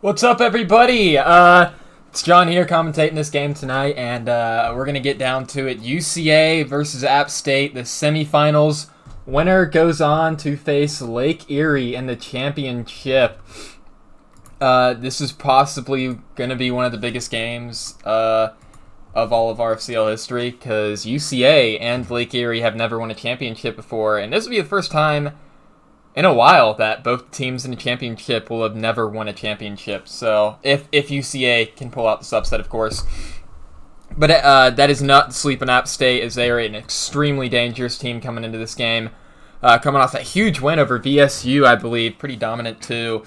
What's up, everybody? It's John here commentating this game tonight, and we're going to get down to it. UCA versus App State, the semifinals. Winner goes on to face Lake Erie in the championship. This is possibly going to be one of the biggest games of all of RFCL history, because UCA and Lake Erie have never won a championship before, and this will be the first time in a while that both teams in the championship will have never won a championship. So if UCA can pull out this upset, of course. But that is not to sleep on App State, as they are an extremely dangerous team coming into this game. Coming off a huge win over VSU, I believe, pretty dominant too.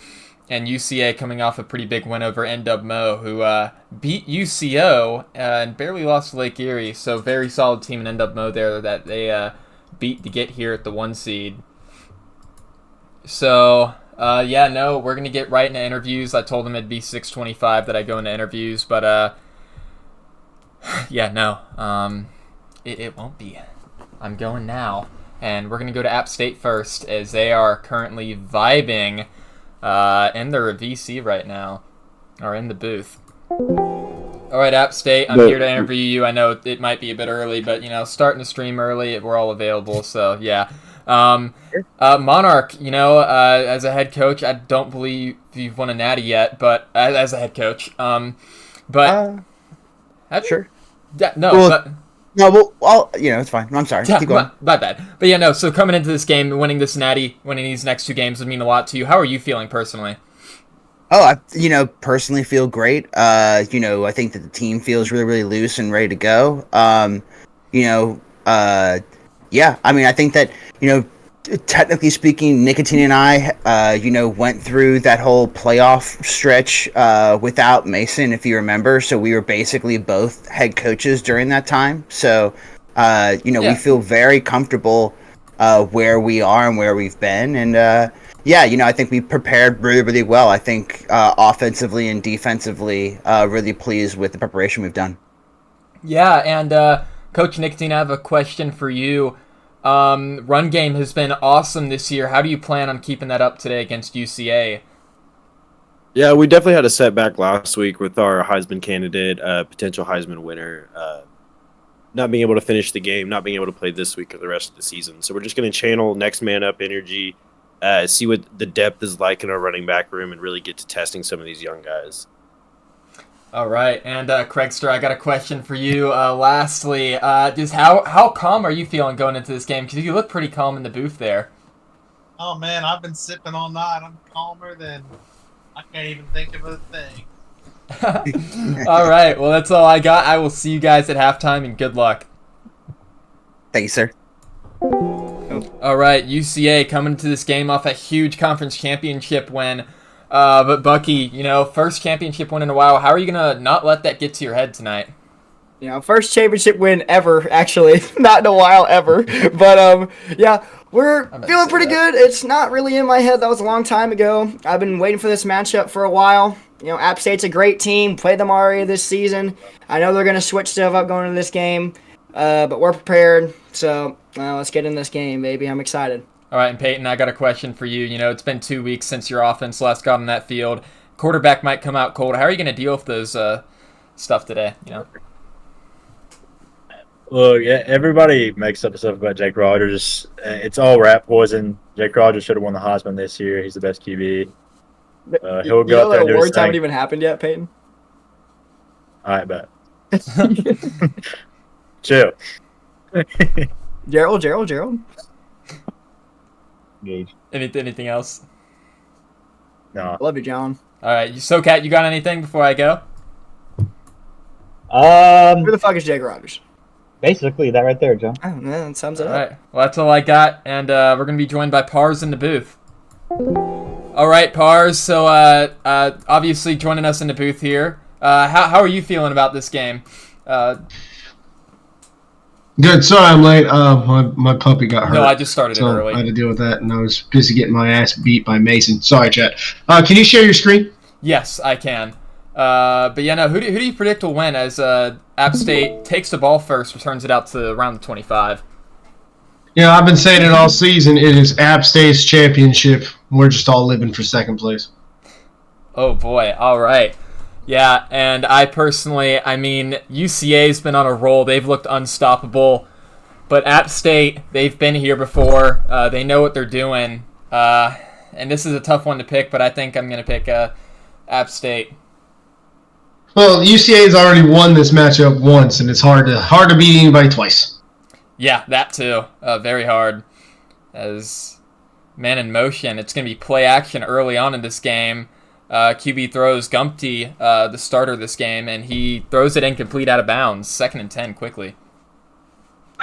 And UCA coming off a pretty big win over NWMO, who beat UCO and barely lost to Lake Erie. So very solid team in NWMO there that they beat to get here at the 1 seed. So, we're going to get right into interviews. I told them it'd be 6:25 that I go into interviews, but, it won't be. I'm going now, and we're going to go to App State first, as they are currently vibing in their VC right now, or in the booth. All right, App State, I'm here to interview you. I know it might be a bit early, but, starting the stream early, we're all available, so, yeah. Monarch, as a head coach, I don't believe you've won a natty yet, but as a head coach, Sure. Yeah, no, well, but it's fine. I'm sorry. Keep going. My bad. But so coming into this game, winning this natty, winning these next 2 games would mean a lot to you. How are you feeling personally? Oh, I personally feel great. I think that the team feels really, really loose and ready to go. I think that, technically speaking, Nicotine and I, went through that whole playoff stretch without Mason, if you remember. So we were basically both head coaches during that time. So, we feel very comfortable where we are and where we've been. And, I think we prepared really, really well. I think offensively and defensively, really pleased with the preparation we've done. Yeah, and Coach Nicotine, I have a question for you. Run game has been awesome this year. How do you plan on keeping that up today against UCA? Yeah, we definitely had a setback last week with our Heisman candidate, potential Heisman winner, not being able to finish the game, not being able to play this week or the rest of the season. So we're just going to channel next man up energy, see what the depth is like in our running back room, and really get to testing some of these young guys. All right, and Craigster, I got a question for you. Lastly, just how calm are you feeling going into this game? Because you look pretty calm in the booth there. Oh man, I've been sipping all night. I'm calmer than I can't even think of a thing. All right, well that's all I got. I will see you guys at halftime, and good luck. Thank you, sir. All right, UCA coming to this game off a huge conference championship win. But Bucky, first championship win in a while. How are you going to not let that get to your head tonight? First championship win ever, actually. Not in a while, ever. But, we're feeling pretty good. It's not really in my head. That was a long time ago. I've been waiting for this matchup for a while. App State's a great team. Played them already this season. I know they're going to switch stuff up going into this game. But we're prepared. So, let's get in this game, baby. I'm excited. All right, and Peyton, I got a question for you. It's been 2 weeks since your offense last got on that field. Quarterback might come out cold. How are you going to deal with those stuff today? Well, yeah, everybody makes up stuff about Jake Rogers. It's all rat poison. Jake Rogers should have won the Heisman this year. He's the best QB. He'll go out there and do his awards thing. haven't even happened yet, Peyton? All right, bet. Chill. Gerald. Anything else? No. Love you, John. All right, SoCat, you got anything before I go? Who the fuck is Jake Rogers? Basically, that right there, John. Oh, man, that sums it All up. right, well, that's all I got, and we're going to be joined by Pars in the booth. All right, Pars, so obviously joining us in the booth here. How are you feeling about this game? Good. Sorry I'm late. My puppy got hurt. No, I just started it early. I had to deal with that, and I was busy getting my ass beat by Mason. Sorry, chat. Can you share your screen? Yes, I can. Who do you predict will win as App State takes the ball first, returns it out to around the 25? Yeah, I've been saying it all season. It is App State's championship. We're just all living for second place. Oh boy, all right. Yeah, and I personally, I mean, UCA's been on a roll. They've looked unstoppable. But App State, they've been here before. They know what they're doing. And this is a tough one to pick, but I think I'm going to pick App State. Well, UCA has already won this matchup once, and it's hard to beat anybody twice. Yeah, that too. Very hard. As man in motion, it's going to be play action early on in this game. QB throws Gumpty, the starter of this game, and he throws it incomplete out of bounds. 2nd and 10 quickly.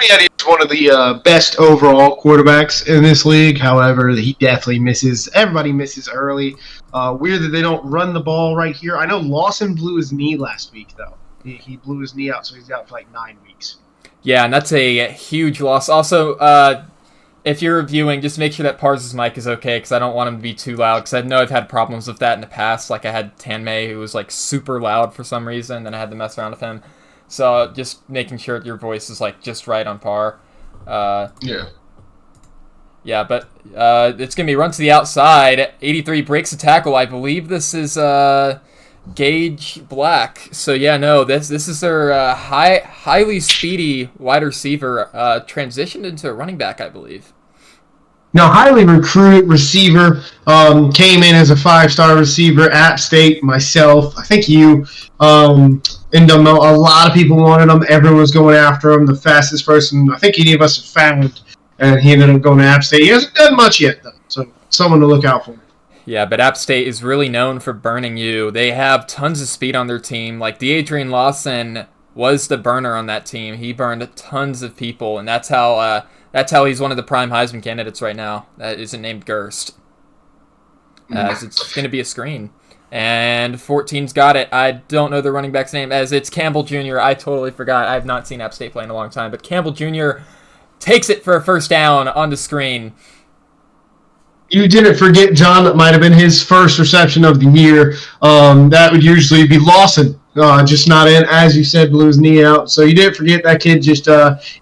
Yeah, he's one of the best overall quarterbacks in this league. However, he definitely misses. Everybody misses early. Weird that they don't run the ball right here. I know Lawson blew his knee last week, though. He blew his knee out, so he's out for like 9 weeks. Yeah, and that's a huge loss. Also, if you're reviewing, just make sure that Pars' mic is okay, because I don't want him to be too loud, because I know I've had problems with that in the past. Like, I had Tanmay, who was, like, super loud for some reason, and I had to mess around with him. So, just making sure your voice is, like, just right on par. Yeah. Yeah, but it's going to be run to the outside. 83 breaks a tackle. I believe this is Gage Black. So, yeah, no, this is their highly speedy wide receiver transitioned into a running back, I believe. Now, highly recruited receiver, came in as a 5-star receiver, App State, myself, I think you, and a lot of people wanted him. Everyone was going after him. The fastest person I think any of us have found, and he ended up going to App State. He hasn't done much yet, though, so someone to look out for. Yeah, but App State is really known for burning you. They have tons of speed on their team. Like, Adrian Lawson was the burner on that team. He burned tons of people, and that's how he's one of the prime Heisman candidates right now. That isn't named Gerst. As it's going to be a screen. And 14's got it. I don't know the running back's name, as it's Campbell Jr. I totally forgot. I have not seen App State play in a long time. But Campbell Jr. takes it for a first down on the screen. You didn't forget, John, that might have been his first reception of the year. That would usually be Lawson. Just not in, as you said, blew his knee out. So you didn't forget that kid, just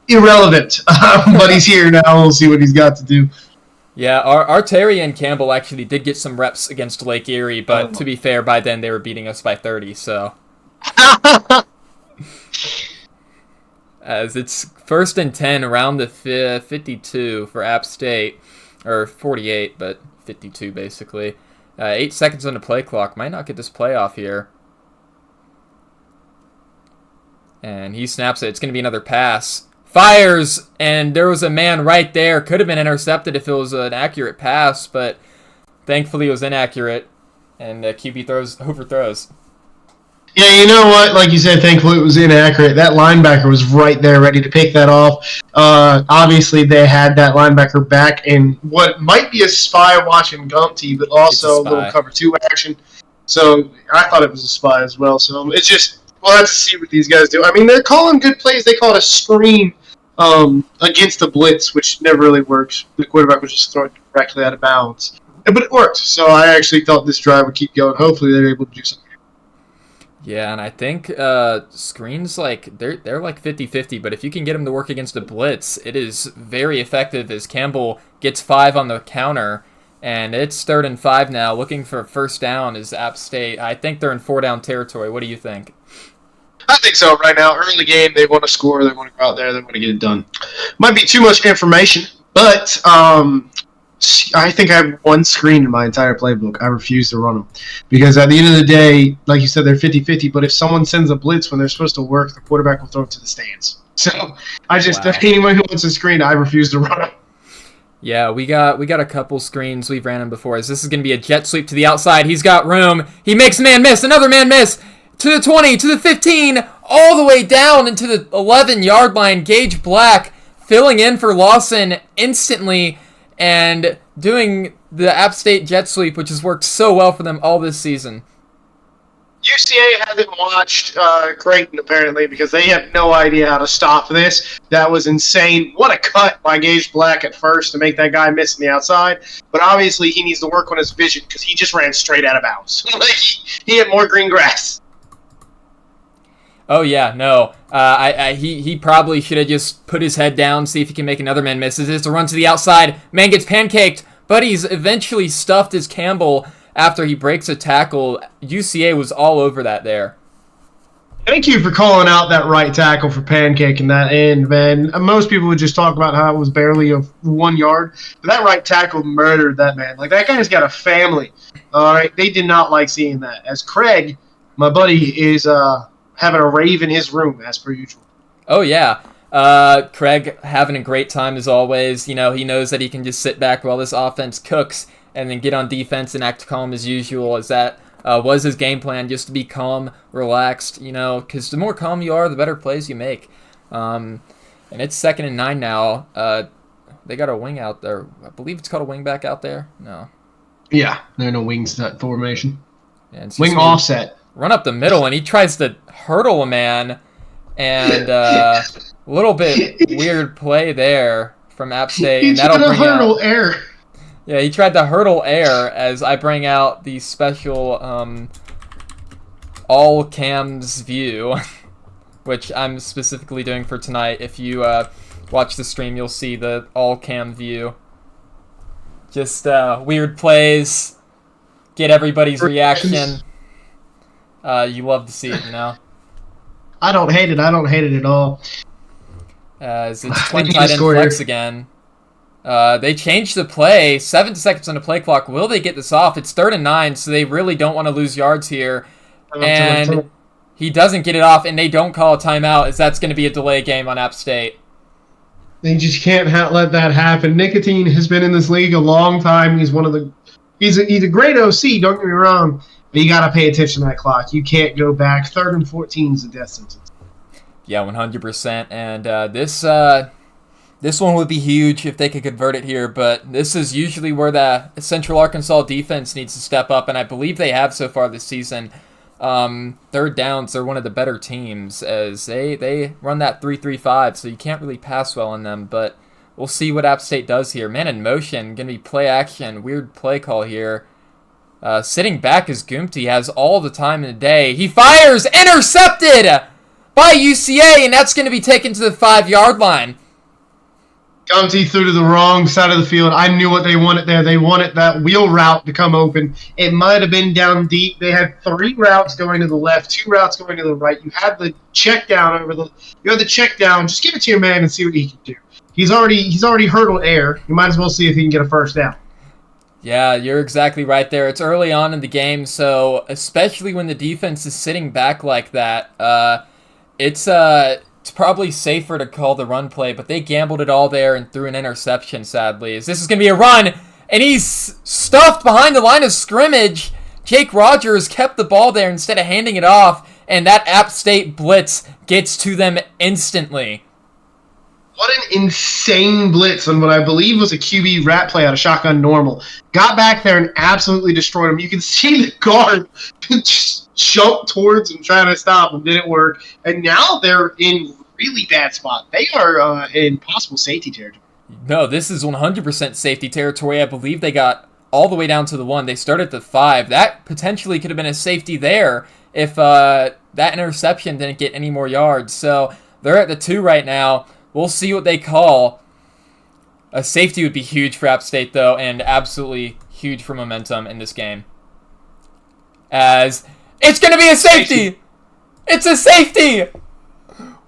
irrelevant. But he's here now. We'll see what he's got to do. Yeah, our Terry and Campbell actually did get some reps against Lake Erie, but to be fair, by then they were beating us by 30, so. As it's 1st and 10 around the 52 for App State, or 48, but 52 basically. 8 seconds on the play clock. Might not get this play off here. And he snaps it. It's going to be another pass. Fires, and there was a man right there. Could have been intercepted if it was an accurate pass, but thankfully it was inaccurate. And QB overthrows. Yeah, you know what? Like you said, thankfully it was inaccurate. That linebacker was right there ready to pick that off. Obviously, they had that linebacker back in what might be a spy watching Gumpty, but also a little cover 2 action. So I thought it was a spy as well. So it's just, we'll have to see what these guys do. I mean, they're calling good plays. They call it a screen against the blitz, which never really works. The quarterback was just thrown directly out of bounds. But it worked. So I actually thought this drive would keep going. Hopefully they're able to do something. Yeah, and I think screens, like, they're like 50-50, but if you can get them to work against a blitz, it is very effective as Campbell gets 5 on the counter, and it's 3rd and 5 now. Looking for a first down is App State. I think they're in 4-down territory. What do you think? I think so right now. Early game, they want to score. They want to go out there. They want to get it done. Might be too much information, but I think I have one screen in my entire playbook. I refuse to run them. Because at the end of the day, like you said, they're 50-50, but if someone sends a blitz when they're supposed to work, the quarterback will throw it to the stands. So I just, anyone who wants a screen, I refuse to run them. Yeah, we got a couple screens. We've ran them before. As this is going to be a jet sweep to the outside. He's got room. He makes a man miss. Another man miss. To the 20, to the 15, all the way down into the 11-yard line. Gage Black filling in for Lawson instantly and doing the App State jet sweep, which has worked so well for them all this season. UCA hasn't watched Creighton, apparently, because they have no idea how to stop this. That was insane. What a cut by Gage Black at first to make that guy miss on the outside. But obviously he needs to work on his vision because he just ran straight out of bounds. He had more green grass. Oh, yeah, no. He probably should have just put his head down, see if he can make another man miss. It's a run to the outside. Man gets pancaked, but he's eventually stuffed as Campbell after he breaks a tackle, UCA was all over that there. Thank you for calling out that right tackle for pancaking that end, man. Most people would just talk about how it was barely a 1 yard, but that right tackle murdered that man. Like, that guy's got a family. All right, they did not like seeing that. As Craig, my buddy, is having a rave in his room as per usual. Oh yeah, Craig having a great time as always. You know, he knows that he can just sit back while this offense cooks and then get on defense and act calm as usual. As that was his game plan, just to be calm, relaxed, you know, because the more calm you are, the better plays you make. And it's 2nd and 9 now. They got a wing out there. I believe it's called a wing back out there. No. Yeah, there are no wings in that formation. Yeah, wing offset. Run up the middle, and he tries to hurdle a man. And a little bit weird play there from App State. He's and that'll trying to hurdle air. Yeah, he tried to hurdle air as I bring out the special all cams view, which I'm specifically doing for tonight. If you watch the stream, you'll see the all cam view. Just weird plays, get everybody's reaction. You love to see it, you know? I don't hate it. I don't hate it at all. As it's twin tight end flex again. They changed the play. 7 seconds on the play clock. Will they get this off? It's 3rd and 9, so they really don't want to lose yards here. And he doesn't get it off, and they don't call a timeout, as that's going to be a delay game on App State. They just can't let that happen. Nicotine has been in this league a long time. He's a great OC, don't get me wrong. But you got to pay attention to that clock. You can't go back. 3rd and 14 is a death sentence. Yeah, 100%. And this one would be huge if they could convert it here. But this is usually where the Central Arkansas defense needs to step up. And I believe they have so far this season. 3rd downs, they're one of the better teams as they run that 3-3-5. So you can't really pass well on them. But we'll see what App State does here. Man in motion, going to be play action. Weird play call here. Sitting back is Gumti, has all the time in the day. He fires! Intercepted by UCA, and that's going to be taken to the 5-yard line. Gumti threw to the wrong side of the field. I knew what they wanted there. They wanted that wheel route to come open. It might have been down deep. They had 3 routes going to the left, 2 routes going to the right. You had the check down You had the check down. Just give it to your man and see what he can do. He's already hurdled air. You might as well see if he can get a first down. Yeah, you're exactly right there. It's early on in the game, so especially when the defense is sitting back like that, it's probably safer to call the run play, but they gambled it all there and threw an interception, sadly. As this is going to be a run, and he's stuffed behind the line of scrimmage. Jake Rogers kept the ball there instead of handing it off, and that App State blitz gets to them instantly. What an insane blitz on what I believe was a QB rat play out of shotgun normal. Got back there and absolutely destroyed him. You can see the guard just jump towards him trying to stop him. Didn't work. And now they're in really bad spot. They are in possible safety territory. No, this is 100% safety territory. I believe they got all the way down to the 1. They started at the 5. That potentially could have been a safety there if that interception didn't get any more yards. So they're at the 2 right now. We'll see what they call. A safety would be huge for App State, though, and absolutely huge for momentum in this game. As it's going to be a safety! It's a safety!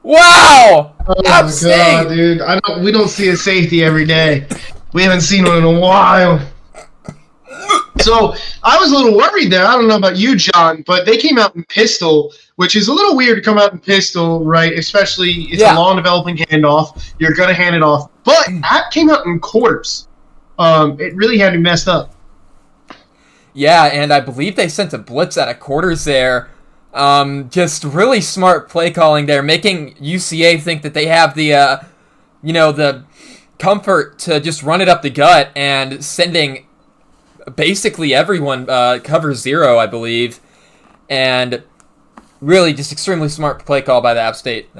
Wow! Oh App my State! God, dude. We don't see a safety every day. We haven't seen one in a while. So I was a little worried there. I don't know about you, John, but they came out in pistol, which is a little weird to come out in pistol, right? Especially it's a long developing handoff. You're going to hand it off. But that came out in quarters. It really had me messed up. Yeah, and I believe they sent a blitz out of quarters there. Just really smart play calling there, making UCA think that they have the, the comfort to just run it up the gut and sending basically everyone cover 0, I believe. And really just extremely smart play call by the App State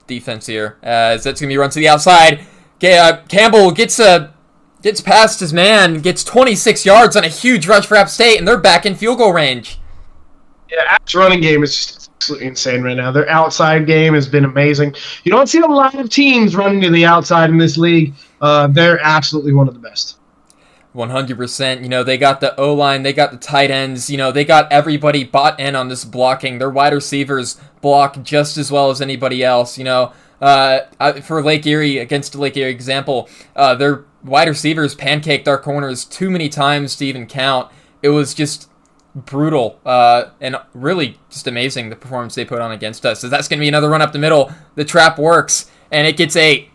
defense here, as that's going to be run to the outside. Campbell gets past his man, gets 26 yards on a huge rush for App State, and they're back in field goal range. Yeah, App's running game is just absolutely insane right now. Their outside game has been amazing. You don't see a lot of teams running to the outside in this league. They're absolutely one of the best. 100%. You know, they got the O-line, they got the tight ends, you know, they got everybody bought in on this blocking. Their wide receivers block just as well as anybody else, you know. For Lake Erie, against Lake Erie example, their wide receivers pancaked our corners too many times to even count. It was just brutal and really just amazing, the performance they put on against us. So that's going to be another run up the middle. The trap works, and it gets 8.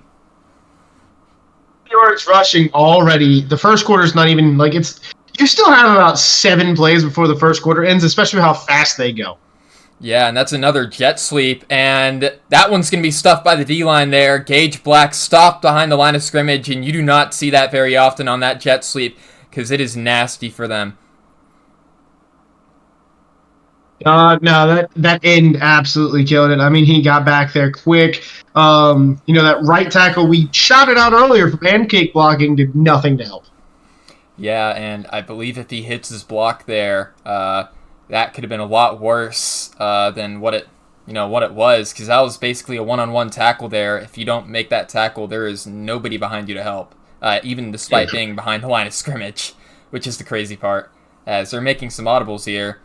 Yards rushing already. The first quarter's not even like it's. You still have about 7 plays before the first quarter ends, especially how fast they go. Yeah, and that's another jet sweep, and that one's going to be stuffed by the D-line there. Gage Black stopped behind the line of scrimmage, and you do not see that very often on that jet sweep because it is nasty for them. No, that end absolutely killed it. I mean, he got back there quick. You know, that right tackle we shouted out earlier for pancake blocking did nothing to help. Yeah, and I believe if he hits his block there, that could have been a lot worse than what it was, because that was basically a one-on-one tackle there. If you don't make that tackle, there is nobody behind you to help, even despite being behind the line of scrimmage, which is the crazy part, as they're making some audibles here.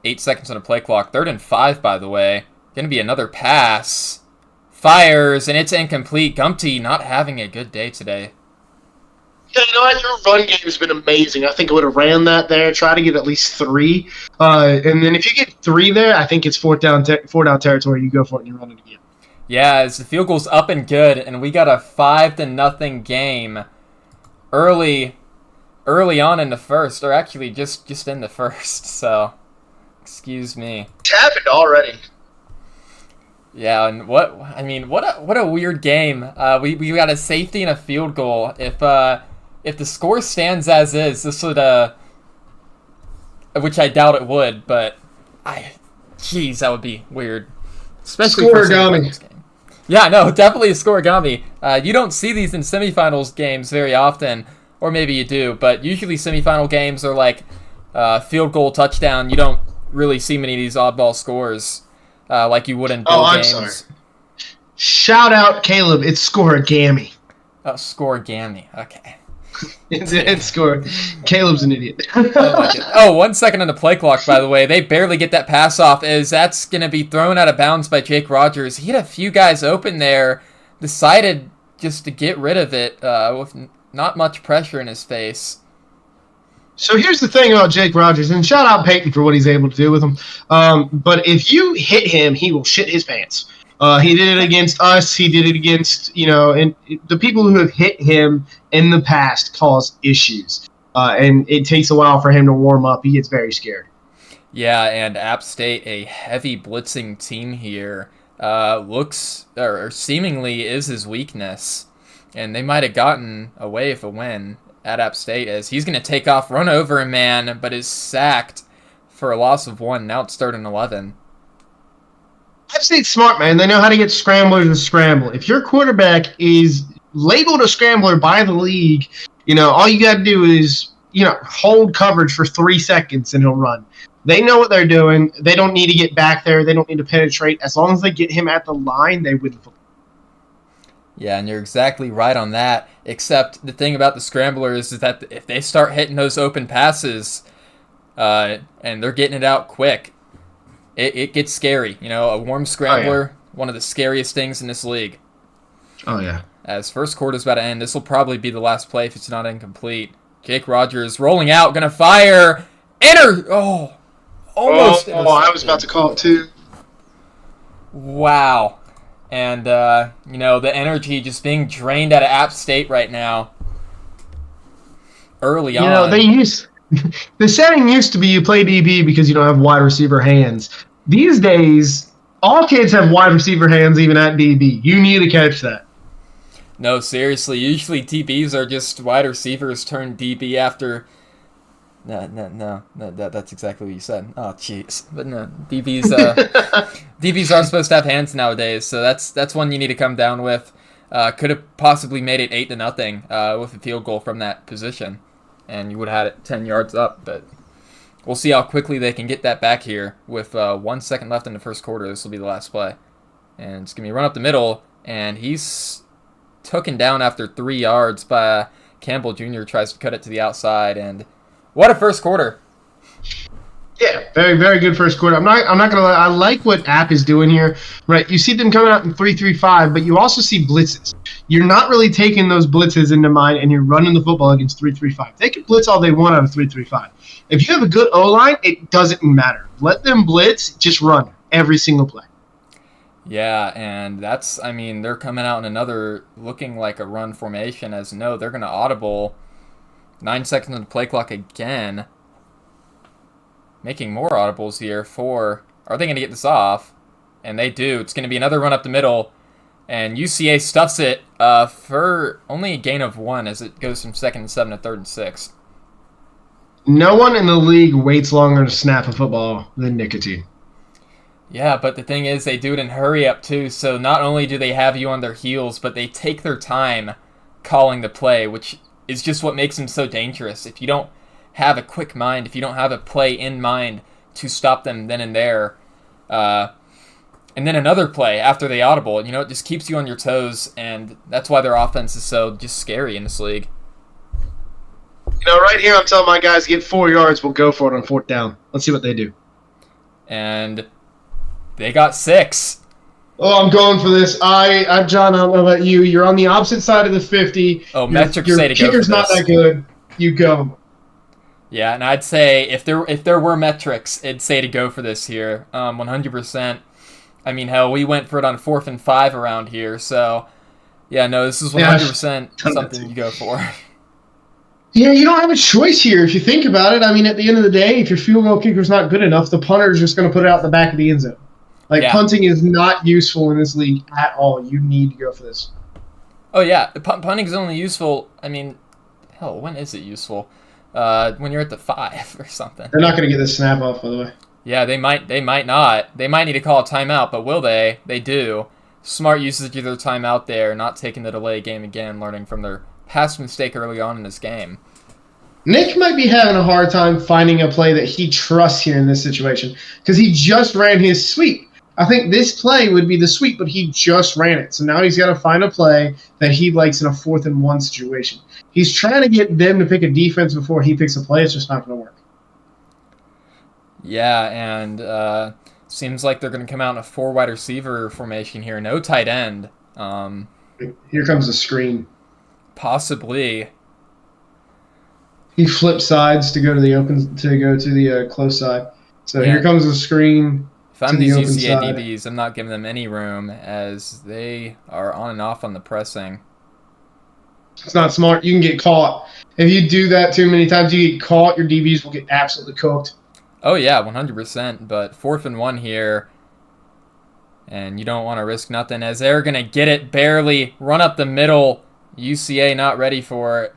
8 seconds on a play clock. 3rd and 5, by the way. Going to be another pass. Fires, and it's incomplete. Gumpty not having a good day today. Yeah, you know what? Your run game's been amazing. I think I would have ran that there, try to get at least 3. And then if you get 3 there, I think it's fourth down territory. You go for it and you run it again. Yeah, as the field goal's up and good, and we got a 5-0 game early on in the first, or actually just in the first, so... Excuse me. It's happened already. Yeah, and what a weird game. We got a safety and a field goal. If the score stands as is, this would which I doubt it would, but that would be weird. Especially for a semifinals game. Yeah, no, definitely a scoregami. You don't see these in semifinals games very often, or maybe you do, but usually semifinal games are like field goal, touchdown. You don't really see many of these oddball scores like you would in bowl games. Sorry. Shout out Caleb. It's scoregami. Oh, scoregami. Okay. It's score. Caleb's an idiot. Oh, 1 second on the play clock, by the way. They barely get that pass off, as that's going to be thrown out of bounds by Jake Rogers. He had a few guys open there, decided just to get rid of it with not much pressure in his face. So here's the thing about Jake Rogers, and shout out Peyton for what he's able to do with him. But if you hit him, he will shit his pants. He did it against us. He did it against, and the people who have hit him in the past cause issues. And it takes a while for him to warm up. He gets very scared. Yeah, and App State, a heavy blitzing team here, looks or seemingly is his weakness. And they might have gotten away with a win at App State, as he's going to take off, run over a man, but is sacked for a loss of 1. Now it's 3rd and 11. App State's smart, man. They know how to get scramblers and scramble. If your quarterback is labeled a scrambler by the league, all you got to do is, hold coverage for 3 seconds and he'll run. They know what they're doing. They don't need to get back there. They don't need to penetrate. As long as they get him at the line, they win. Yeah, and you're exactly right on that, except the thing about the scramblers is that if they start hitting those open passes and they're getting it out quick, it gets scary. A warm scrambler, one of the scariest things in this league. Oh, yeah. As first quarter's about to end, this will probably be the last play if it's not incomplete. Jake Rogers rolling out, going to fire. Almost. I was about to call it too. Wow. And, the energy just being drained out of App State right now. Early on. The setting used to be you play DB because you don't have wide receiver hands. These days, all kids have wide receiver hands even at DB. You need to catch that. No, seriously. Usually DBs are just wide receivers turned DB after... No, that's exactly what you said. Oh, jeez. But no, DBs aren't supposed to have hands nowadays, so that's one you need to come down with. Could have possibly made it 8-0 with a field goal from that position, and you would have had it 10 yards up, but we'll see how quickly they can get that back here with 1 second left in the first quarter. This will be the last play, and it's going to be run up the middle, and he's taken down after 3 yards by Campbell Jr. tries to cut it to the outside, and what a first quarter. Yeah, very, very good first quarter. I'm not gonna lie. I like what App is doing here. Right, you see them coming out in 3-3-5, but you also see blitzes. You're not really taking those blitzes into mind, and you're running the football against 3-3-5. They can blitz all they want out of 3-3-5. If you have a good O-line, it doesn't matter. Let them blitz, just run every single play. Yeah, and they're coming out in another looking like a run formation, as they're going to audible 9 seconds on the play clock again. Making more audibles here are they going to get this off? And they do. It's going to be another run up the middle, and UCA stuffs it for only a gain of 1 as it goes from 2nd and 7 to 3rd and 6. No one in the league waits longer to snap a football than Nicotine. Yeah, but the thing is, they do it in hurry up too, so not only do they have you on their heels, but they take their time calling the play, which is just what makes them so dangerous. If you don't have a quick mind, if you don't have a play in mind to stop them then and there, and then another play after they audible, it just keeps you on your toes, and that's why their offense is so just scary in this league. Right here I'm telling my guys, get 4 yards, we'll go for it on 4th down. Let's see what they do. And they got 6. Oh, I'm going for this. I'm John, I don't know about you. You're on the opposite side of the 50. Oh, metrics say to go for kicker's not this. that good. You go. Yeah, and I'd say if there were metrics, it'd say to go for this here. 100%. I mean, hell, we went for it on 4th and 5 around here, so yeah, no, this is 100% something you go for. Yeah, you don't have a choice here if you think about it. I mean, at the end of the day, if your field goal kicker's not good enough, the punter is just going to put it out the back of the end zone. Punting is not useful in this league at all. You need to go for this. Oh, yeah. Punting is only useful, hell, when is it useful? When you're at the 5 or something. They're not going to get this snap off, by the way. Yeah, they might not. They might need to call a timeout, but will they? They do. Smart usage of their timeout there, not taking the delay game again, learning from their past mistake early on in this game. Nick might be having a hard time finding a play that he trusts here in this situation because he just ran his sweep. I think this play would be the sweep, but he just ran it. So now he's got to find a play that he likes in a 4th and 1 situation. He's trying to get them to pick a defense before he picks a play. It's just not going to work. Yeah, and seems like they're going to come out in a 4 wide receiver formation here. No tight end. Here comes the screen. Possibly. He flipped sides to go to the close side. So Here comes the screen. If I'm these UCA DBs, I'm not giving them any room as they are on and off on the pressing. It's not smart. You can get caught. If you do that too many times, you get caught, your DBs will get absolutely cooked. Oh, yeah, 100%. But 4th and 1 here. And you don't want to risk nothing as they're going to get it barely. Run up the middle. UCA not ready for it.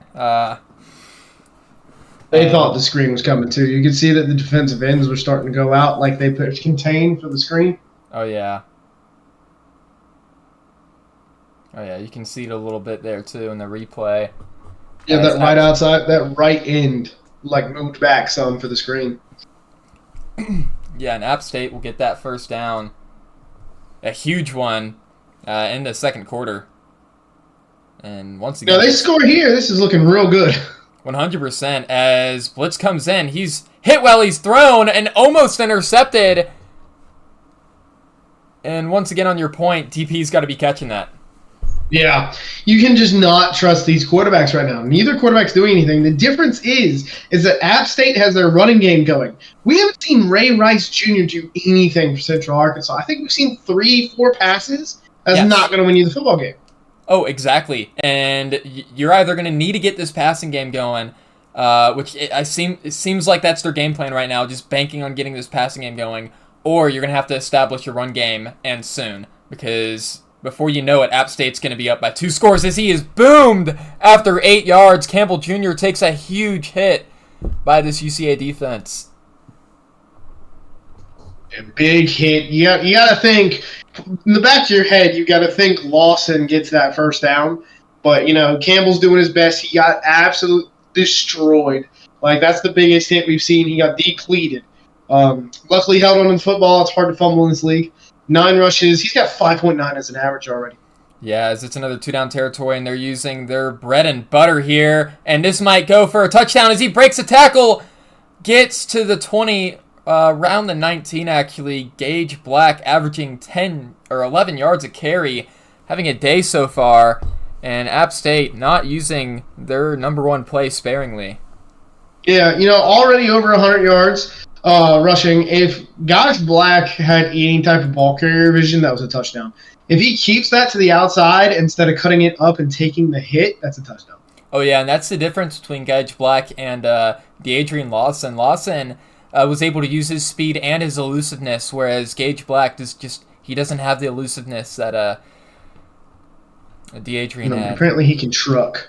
They thought the screen was coming too. You could see that the defensive ends were starting to go out like they put contain for the screen. Oh, yeah. Oh, yeah, you can see it a little bit there too in the replay. Yeah, that right outside, that right end, moved back some for the screen. Yeah, and App State will get that first down. A huge one in the 2nd quarter. And once again... Now, they score here. This is looking real good. 100% as blitz comes in. He's hit while he's thrown and almost intercepted. And once again, on your point, DP's got to be catching that. Yeah, you can just not trust these quarterbacks right now. Neither quarterback's doing anything. The difference is that App State has their running game going. We haven't seen Ray Rice Jr. do anything for Central Arkansas. I think we've seen 3-4 passes. That's not going to win you the football game. Oh, exactly. And you're either going to need to get this passing game going, which it seems like that's their game plan right now, just banking on getting this passing game going, or you're going to have to establish your run game, and soon, because before you know it, App State's going to be up by 2 scores as he is boomed after 8 yards. Campbell Jr. takes a huge hit by this UCA defense. A big hit. You got to think, in the back of your head, you got to think Lawson gets that first down. But, Campbell's doing his best. He got absolutely destroyed. That's the biggest hit we've seen. He got depleted. Luckily held on to the football. It's hard to fumble in this league. 9 rushes. He's got 5.9 as an average already. Yeah, as it's another 2-down territory, and they're using their bread and butter here. And this might go for a touchdown as he breaks a tackle. Gets to the 20, around the 19 actually. Gage Black averaging 10 or 11 yards a carry, having a day so far. And App State not using their number one play sparingly. Yeah, already over 100 yards rushing. If Gage Black had any type of ball carrier vision, that was a touchdown. If he keeps that to the outside instead of cutting it up and taking the hit, that's a touchdown. Oh, yeah, and that's the difference between Gage Black and DeAdrian Lawson. Lawson was able to use his speed and his elusiveness, whereas Gage Black he doesn't have the elusiveness that DeAdrian had. Apparently he can truck.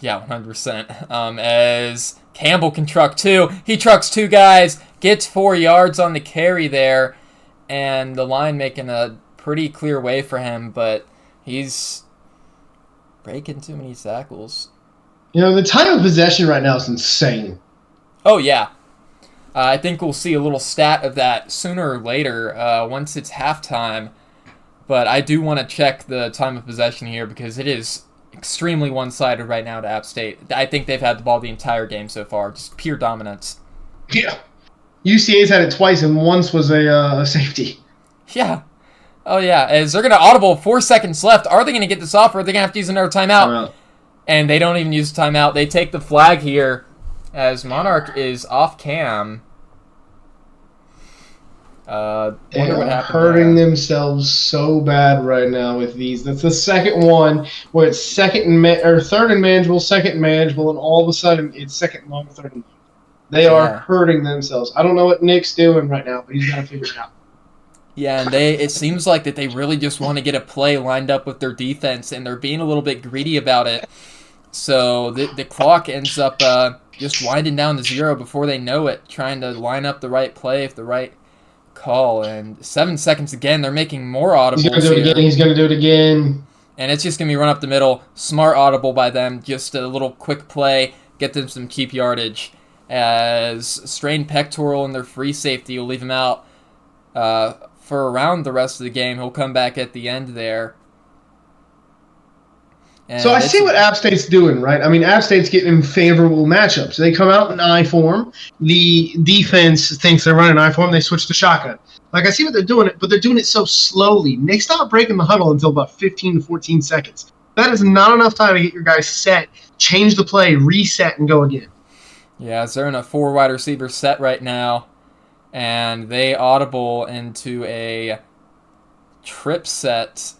Yeah, 100%. As Campbell can truck too. He trucks 2 guys, gets 4 yards on the carry there, and the line making a pretty clear way for him, but he's breaking too many tackles. The time of possession right now is insane. Oh, yeah. I think we'll see a little stat of that sooner or later once it's halftime, but I do want to check the time of possession here because it is extremely one-sided right now to App State. I think they've had the ball the entire game so far, just pure dominance. Yeah. UCA's had it twice, and once was a safety. Yeah. Oh, yeah. As they're going to audible, 4 seconds left. Are they going to get this off, or are they going to have to use another timeout? And they don't even use a timeout. They take the flag here as Monarch is off cam. They are hurting themselves so bad right now with these. That's the second one where it's third and manageable, second and manageable, and all of a sudden it's second and long, third and long. They are hurting themselves. I don't know what Nick's doing right now, but he's got to figure it out. Yeah, and it seems like that they really just want to get a play lined up with their defense, and they're being a little bit greedy about it. So the clock ends up just winding down to 0 before they know it, trying to line up the right play for the right call. And 7 seconds again, they're making more audibles. He's going to do it again. And it's just going to be run up the middle. Smart audible by them. Just a little quick play. Get them some cheap yardage. As strained pectoral and their free safety will leave him out for around the rest of the game. He'll come back at the end there. And so I see what App State's doing, right? I mean, App State's getting favorable matchups. They come out in I form. The defense thinks they're running I form. They switch to shotgun. Like, I see what they're doing, but they're doing it so slowly. They stop breaking the huddle until about 15 to 14 seconds. That is not enough time to get your guys set, change the play, reset, and go again. Yeah, so they're in a 4 wide receiver set right now, and they audible into a trip set.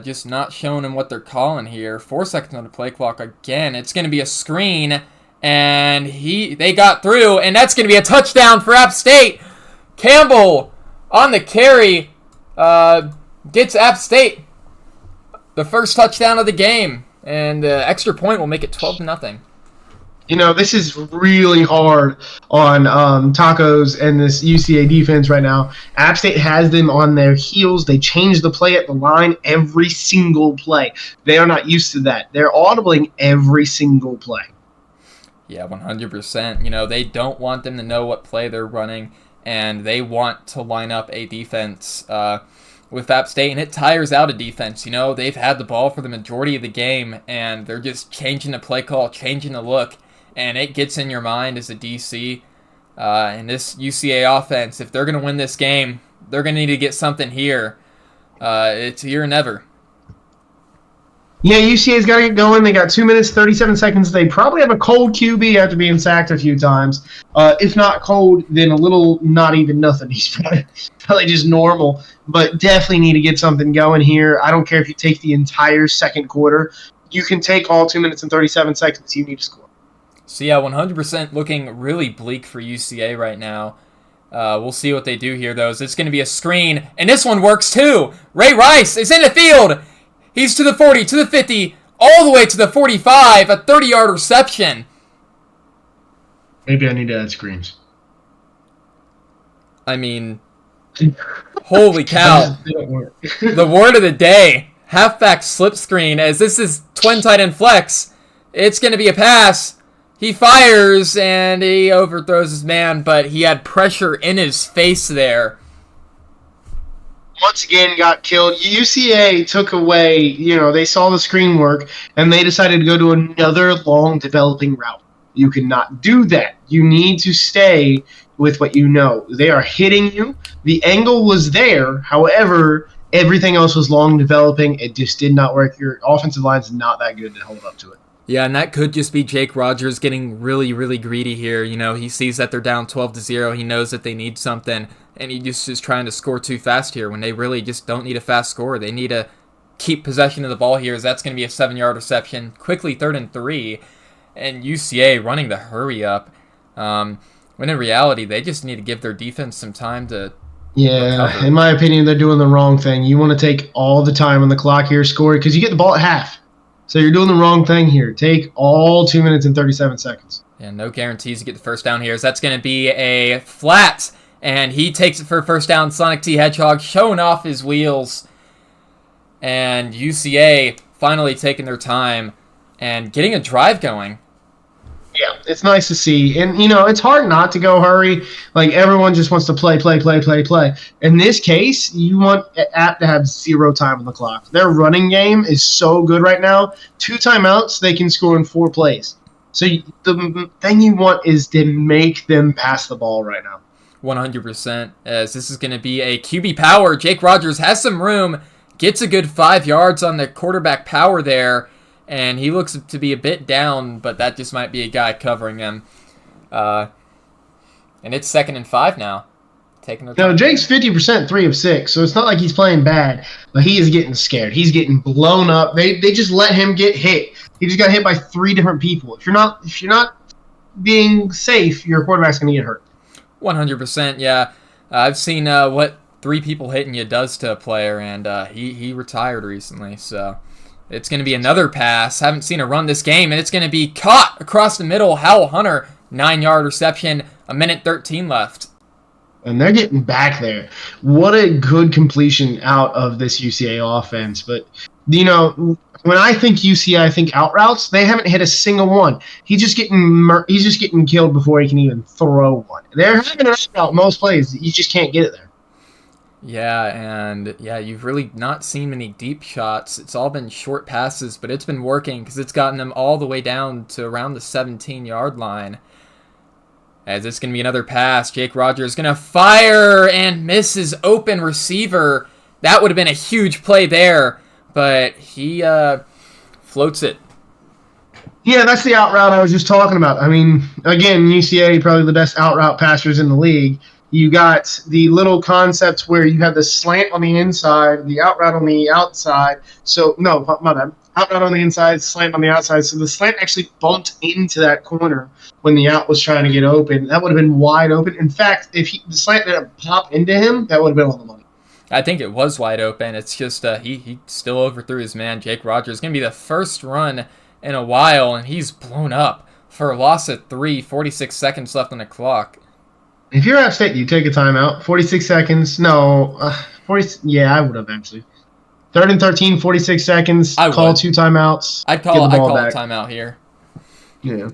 Just not showing them what they're calling here. 4 seconds on the play clock again. It's going to be a screen, and they got through, and that's going to be a touchdown for App State. Campbell on the carry gets App State the first touchdown of the game, and the extra point will make it 12-0. This is really hard on Tacos and this UCA defense right now. App State has them on their heels. They change the play at the line every single play. They are not used to that. They're audibling every single play. Yeah, 100%. They don't want them to know what play they're running, and they want to line up a defense with App State, and it tires out a defense. They've had the ball for the majority of the game, and they're just changing the play call, changing the look. And it gets in your mind as a DC. And this UCA offense, if they're going to win this game, they're going to need to get something here. It's here or never. Yeah, UCA's got to get going. They got 2 minutes, 37 seconds. They probably have a cold QB after being sacked a few times. If not cold, then a little not even nothing. He's probably just normal. But definitely need to get something going here. I don't care if you take the entire second quarter. You can take all 2 minutes and 37 seconds. You need to score. So yeah, 100% looking really bleak for UCA right now. We'll see what they do here, though. It's going to be a screen, and this one works too. Ray Rice is in the field. He's to the 40, to the 50, all the way to the 45, a 30-yard reception. Maybe I need to add screens. I mean, holy cow. The word of the day, halfback slip screen, as this is twin tight end flex. It's going to be a pass. He fires, and he overthrows his man, but he had pressure in his face there. once again got killed. UCA took away, they saw the screen work, and they decided to go to another long developing route. You cannot do that. You need to stay with what you know. They are hitting you. The angle was there. However, everything else was long developing. It just did not work. Your offensive line's not that good to hold up to it. Yeah, and that could just be Jake Rogers getting really, really greedy here. He sees that they're down 12-0. He knows that they need something, and he just is trying to score too fast here when they really just don't need a fast score. They need to keep possession of the ball here, as that's going to be a 7-yard reception. Quickly 3rd and 3, and UCA running the hurry up. When in reality, they just need to give their defense some time to recover. In my opinion, they're doing the wrong thing. You want to take all the time on the clock here, score, because you get the ball at half. So you're doing the wrong thing here. Take all 2 minutes and 37 seconds. Yeah, no guarantees to get the first down here, as that's going to be a flat, and he takes it for first down. Sonic T. Hedgehog showing off his wheels, and UCA finally taking their time and getting a drive going. Yeah, it's nice to see. And, it's hard not to go hurry. Like, everyone just wants to play. In this case, you want App to have 0 time on the clock. Their running game is so good right now. 2 timeouts, they can score in 4 plays. So the thing you want is to make them pass the ball right now. 100%, as this is going to be a QB power. Jake Rogers has some room, gets a good 5 yards on the quarterback power there, and he looks to be a bit down, but that just might be a guy covering him. And it's 2nd and 5 now. Jake's 50%, 3 of 6, so it's not like he's playing bad, but he is getting scared. He's getting blown up. They just let him get hit. He just got hit by 3 different people. If you're not being safe, your quarterback's going to get hurt. 100%, yeah. I've seen what 3 people hitting you does to a player, and he retired recently, so it's going to be another pass. Haven't seen a run this game, and it's going to be caught across the middle. Howell Hunter, 9-yard reception, 1:13 left. And they're getting back there. What a good completion out of this UCA offense. But, when I think UCA, I think out routes. They haven't hit a single one. He's just getting killed before he can even throw one. They're having an out route most plays. You just can't get it there. Yeah, and you've really not seen many deep shots. It's all been short passes, but it's been working because it's gotten them all the way down to around the 17-yard line. As it's going to be another pass, Jake Rogers is going to fire and miss his open receiver. That would have been a huge play there, but he floats it. Yeah, that's the out route I was just talking about. I mean, again, UCA, probably the best out route passers in the league. You got the little concepts where you have the slant on the inside, the out route on the outside. So, no, my bad. Out route on the inside, slant on the outside. So the slant actually bumped into that corner when the out was trying to get open. That would have been wide open. In fact, if the slant didn't pop into him, that would have been on the money. I think it was wide open. It's just he still overthrew his man, Jake Rogers. It's going to be the first run in a while, and he's blown up for a loss of 3, 46 seconds left on the clock. If you're App State, you take a timeout. 46 seconds. No, 40. Yeah, I would have actually. 3rd and 13, 46 seconds. Call 2 timeouts. I'd call a timeout here. Yeah.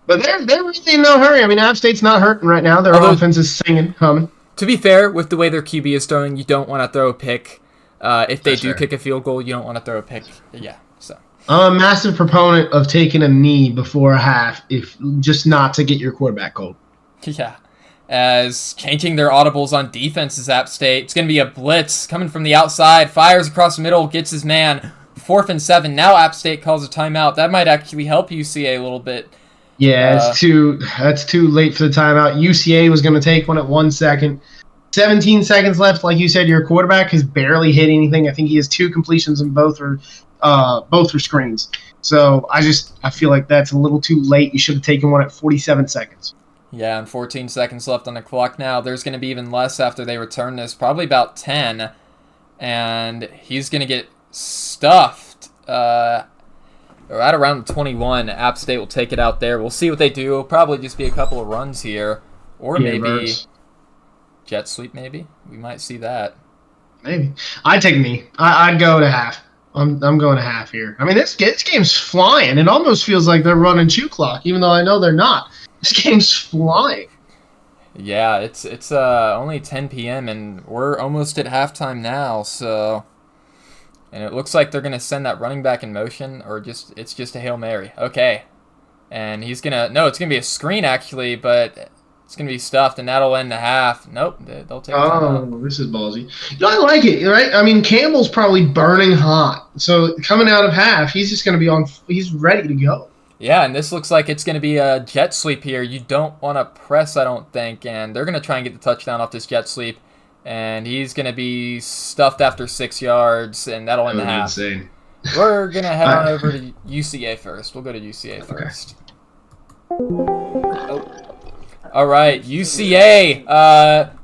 But they're really in no hurry. I mean, App State's not hurting right now. Their offense is singing, humming. To be fair, with the way their QB is throwing, you don't want to throw a pick. If they do kick a field goal, you don't want to throw a pick. Yeah, so. I'm a massive proponent of taking a knee before a half, if just not to get your quarterback cold. Yeah, as changing their audibles on defense is App State. It's going to be a blitz coming from the outside. Fires across the middle, gets his man. 4th and 7. Now App State calls a timeout. That might actually help UCA a little bit. Yeah, that's too late for the timeout. UCA was going to take one at 1 second. 17 seconds left. Like you said, your quarterback has barely hit anything. I think he has 2 completions and both are screens. So I feel like that's a little too late. You should have taken one at 47 seconds. Yeah, and 14 seconds left on the clock now. There's going to be even less after they return this, probably about 10. And he's going to get stuffed. Right around the 21. App State will take it out there. We'll see what they do. It'll probably just be a couple of runs here. Or maybe jet sweep, maybe. We might see that. Maybe. I'd take a knee. I'd go to half. I'm going to half here. I mean, this game's flying. It almost feels like they're running shoe clock, even though I know they're not. This game's flying. Yeah, it's only 10 p.m. and we're almost at halftime now, so and it looks like they're gonna send that running back in motion, or it's just a Hail Mary. Okay. And he's gonna it's gonna be a screen actually, but it's gonna be stuffed and that'll end the half. Nope, they'll take a timeout. Oh, this is ballsy. I like it, right? I mean, Campbell's probably burning hot. So coming out of half, he's just going to be he's ready to go. Yeah, and this looks like it's going to be a jet sweep here. You don't want to press, I don't think, and they're going to try and get the touchdown off this jet sweep, and he's going to be stuffed after 6 yards, and that'll end the half. Insane. We're going to head on over to UCA first. We'll go to UCA first. All right, UCA.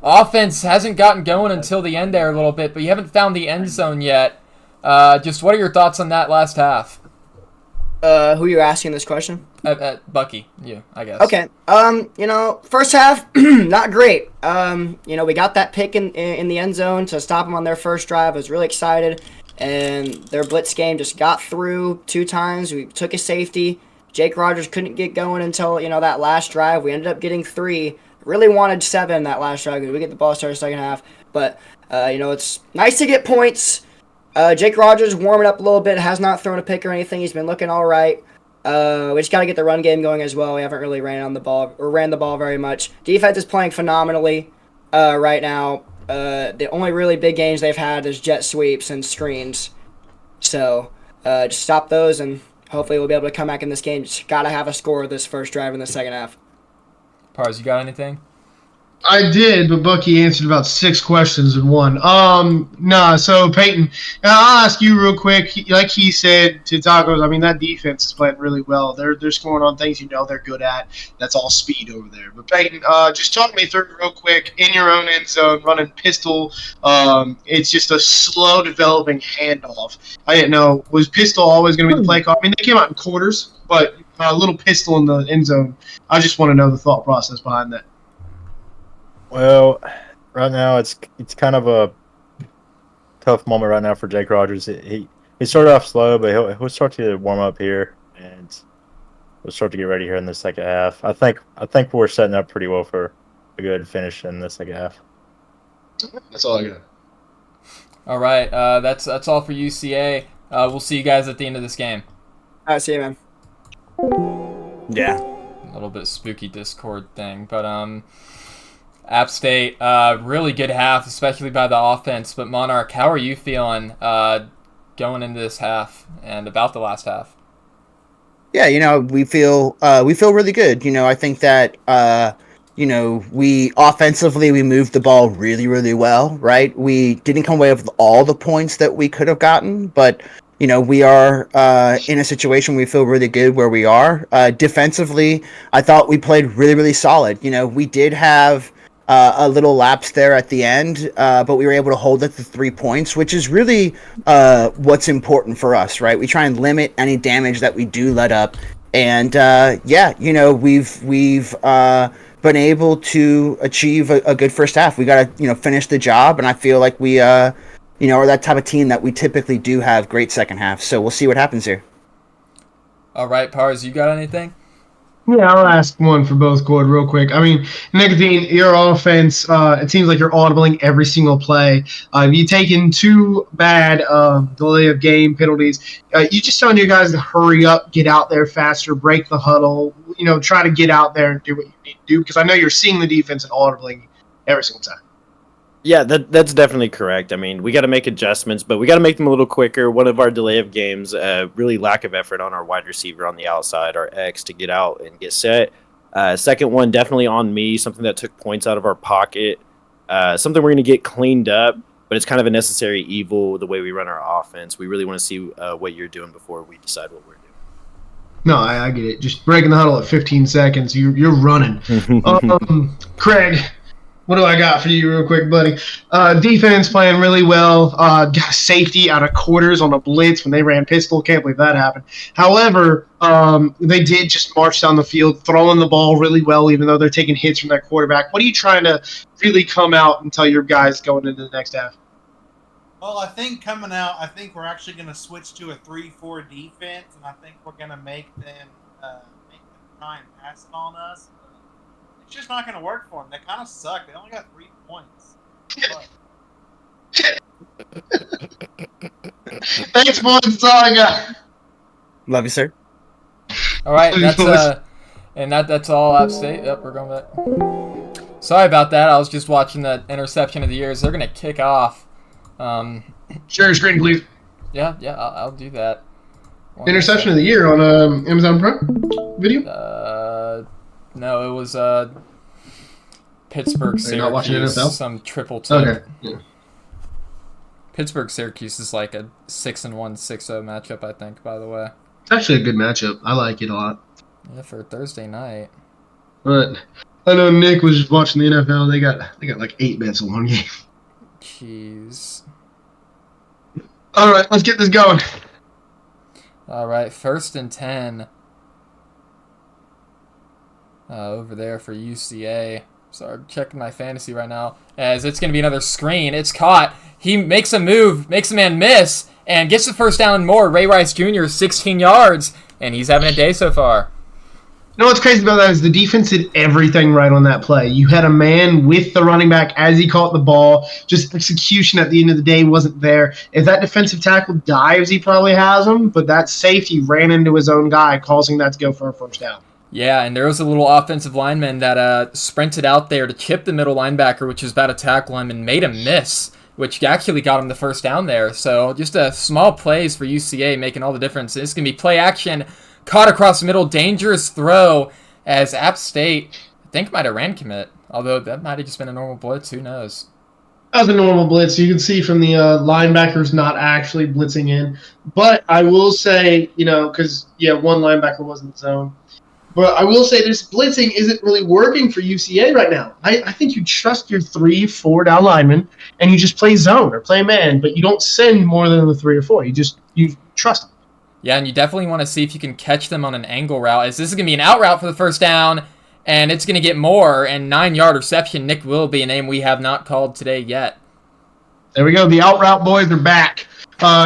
Offense hasn't gotten going until the end there a little bit, but you haven't found the end zone yet. Just what are your thoughts on that last half? Who are you asking this question? Bucky, you, I guess. Okay. First half, not great. We got that pick in the end zone to stop them on their first drive. I was really excited, and their blitz game just got through 2 times. We took a safety. Jake Rogers couldn't get going until, that last drive. We ended up getting 3. Really wanted 7 that last drive. We get the ball started second half. But, it's nice to get points. Jake Rogers warming up a little bit. Has not thrown a pick or anything. He's been looking all right. We just got to get the run game going as well. We haven't really ran the ball very much. Defense is playing phenomenally right now. The only really big gains they've had is jet sweeps and screens. So, just stop those and hopefully we'll be able to come back in this game. Just got to have a score this first drive in the second half. Pars, you got anything? I did, but Bucky answered about 6 questions in one. So Peyton, I'll ask you real quick. Like he said to Tacos, I mean, that defense is playing really well. They're scoring on things they're good at. That's all speed over there. But Peyton, just talk me through real quick, in your own end zone, running pistol. It's just a slow developing handoff. I didn't know, was pistol always going to be the play call? I mean, they came out in quarters, but a little pistol in the end zone. I just want to know the thought process behind that. Well, right now it's kind of a tough moment right now for Jake Rogers. He started off slow, but he'll start to warm up here, and we'll start to get ready here in the second half. I think we're setting up pretty well for a good finish in the second half. That's all I got. All right, that's all for UCA. We'll see you guys at the end of this game. All right, see you, man. Yeah. A little bit spooky Discord thing, but App State, really good half, especially by the offense. But Monarch, how are you feeling going into this half and about the last half? Yeah, we feel really good. I think that we offensively we moved the ball really, really well, right? We didn't come away with all the points that we could have gotten, but we are in a situation we feel really good where we are. Defensively, I thought we played really, really solid. We did have a little lapse there at the end, but we were able to hold it to 3 points, which is really what's important for us, right? We try and limit any damage that we do let up, and we've been able to achieve a good first half. We got to finish the job, and I feel like we are that type of team that we typically do have great second half. So we'll see what happens here. All right, Pars, you got anything? Yeah, I'll ask one for both, Gord, real quick. I mean, Nicotine, your offense, it seems like you're audibling every single play. You've taken 2 bad delay of game penalties. You just telling your guys to hurry up, get out there faster, break the huddle, try to get out there and do what you need to do, because I know you're seeing the defense and audibling every single time. Yeah, that's definitely correct. I mean, we got to make adjustments, but we got to make them a little quicker. One of our delay of games, really lack of effort on our wide receiver on the outside, our X, to get out and get set. Second one, definitely on me, something that took points out of our pocket, something we're going to get cleaned up, but it's kind of a necessary evil the way we run our offense. We really want to see what you're doing before we decide what we're doing. No, I get it. Just breaking the huddle at 15 seconds, you're running. Craig, what do I got for you real quick, buddy? Defense playing really well. Got safety out of quarters on a blitz when they ran pistol. Can't believe that happened. However, they did just march down the field, throwing the ball really well, even though they're taking hits from that quarterback. What are you trying to really come out and tell your guys going into the next half? Well, I think coming out, I think we're actually going to switch to a 3-4 defense, and I think we're going to make them try and pass it on us. it's just not going to work for them. They kind of suck. They only got 3 points. Thanks, boys. That's all I got. Love you, sir. All right, that's all App State. Yep, we're going back. Sorry about that. I was just watching the interception of the years. They're going to kick off. Share your screen, please. Yeah, I'll do that. Interception of the year on Amazon Prime Video. No, it was Pittsburgh Are you not watching Syracuse. NFL? Some triple tip. Okay. Yeah. Pittsburgh Syracuse is like a 6-1, 6-0 matchup, I think. By the way. It's actually a good matchup. I like it a lot. Yeah, for Thursday night. But I know Nick was just watching the NFL. They got like 8 bets in one game. Jeez. All right, let's get this going. All right, 1st and 10. Over there for UCA. So I'm checking my fantasy right now. As it's going to be another screen. It's caught. He makes a move, makes a man miss, and gets the first down and more. Ray Rice Jr., 16 yards, and he's having a day so far. You know what's crazy about that is the defense did everything right on that play. You had a man with the running back as he caught the ball. Just execution at the end of the day wasn't there. If that defensive tackle dives, he probably has him, but that safety ran into his own guy, causing that to go for a first down. Yeah, and there was a little offensive lineman that sprinted out there to chip the middle linebacker, which was about to tackle him, and made him miss, which actually got him the first down there. So just a small plays for UCA making all the difference. It's going to be play action, caught across the middle, dangerous throw as App State, I think, might have ran commit, although that might have just been a normal blitz. Who knows? That was a normal blitz. You can see from the linebackers not actually blitzing in. But I will say, because, one linebacker was in the zone. But I will say this blitzing isn't really working for UCA right now. I think you trust your 3-4 down linemen, and you just play zone or play man, but you don't send more than the 3 or 4. You trust them. Yeah, and you definitely want to see if you can catch them on an angle route, as this is going to be an out route for the first down, and it's going to get more, and 9-yard reception. Nick Willoughby, a name we have not called today yet. There we go. The out route boys are back.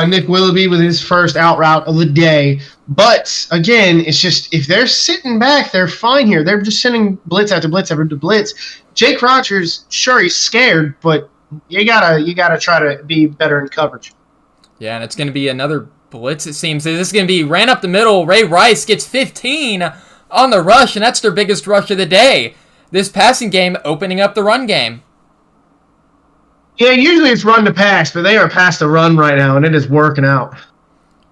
Nick Willoughby with his first out route of the day. But, again, it's just if they're sitting back, they're fine here. They're just sending blitz after blitz after blitz. Jake Rogers, sure, he's scared, but you gotta try to be better in coverage. Yeah, and it's going to be another blitz, it seems. This is going to be ran up the middle. Ray Rice gets 15 on the rush, and that's their biggest rush of the day. This passing game opening up the run game. Yeah, usually it's run to pass, but they are past the run right now, and it is working out.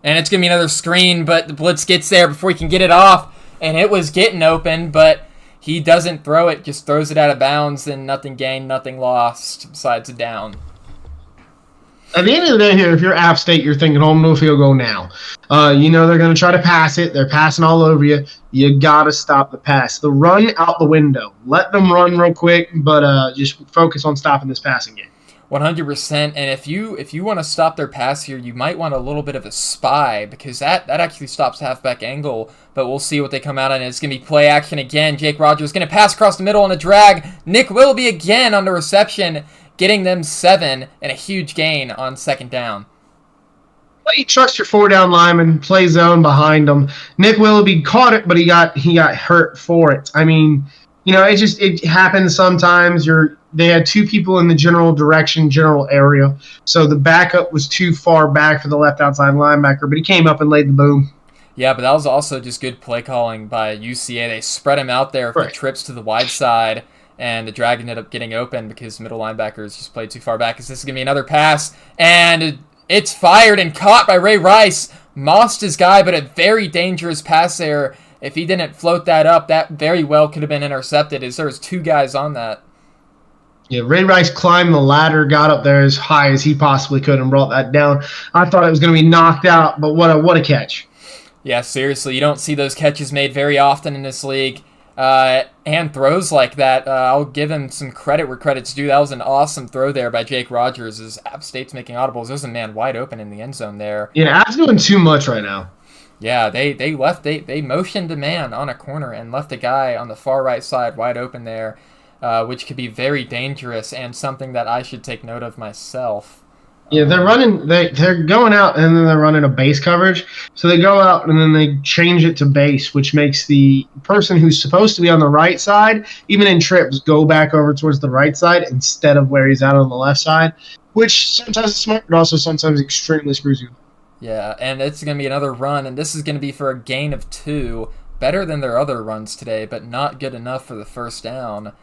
And it's going to be another screen, but the blitz gets there before he can get it off, and it was getting open, but he doesn't throw it, just throws it out of bounds, and nothing gained, nothing lost, besides a down. At the end of the day here, if you're App State, you're thinking, no field goal now. They're going to try to pass it. They're passing all over you. You got to stop the pass. The run out the window. Let them run real quick, but just focus on stopping this passing game. 100%, and if you want to stop their pass here, you might want a little bit of a spy, because that actually stops halfback angle, but we'll see what they come out on. It's going to be play action again. Jake Rogers going to pass across the middle on a drag. Nick Willoughby again on the reception, getting them 7 and a huge gain on second down. Well, you trust your 4 down lineman, play zone behind them. Nick Willoughby caught it, but he got hurt for it. I mean, it happens sometimes. They had 2 people in the general area, so the backup was too far back for the left outside linebacker, but he came up and laid the boom. Yeah, but that was also just good play calling by UCA. They spread him out there for trips to the wide side, and the drag ended up getting open because middle linebackers just played too far back. This is going to be another pass, and it's fired and caught by Ray Rice. Mossed his guy, but a very dangerous pass there. If he didn't float that up, that very well could have been intercepted, as there was 2 guys on that. Yeah, Ray Rice climbed the ladder, got up there as high as he possibly could, and brought that down. I thought it was going to be knocked out, but what a catch. Yeah, seriously, you don't see those catches made very often in this league. And throws like that, I'll give him some credit where credit's due. That was an awesome throw there by Jake Rogers as App State's making audibles. There's a man wide open in the end zone there. Yeah, App's doing too much right now. Yeah, they motioned a man on a corner and left a guy on the far right side wide open there, which could be very dangerous and something that I should take note of myself. Yeah, they're running. They're going out and then they're running a base coverage. So they go out and then they change it to base, which makes the person who's supposed to be on the right side, even in trips, go back over towards the right side instead of where he's out on the left side, which sometimes is smart, but also sometimes extremely screws you. Yeah, and it's going to be another run, and this is going to be for a gain of 2. Better than their other runs today, but not good enough for the first down.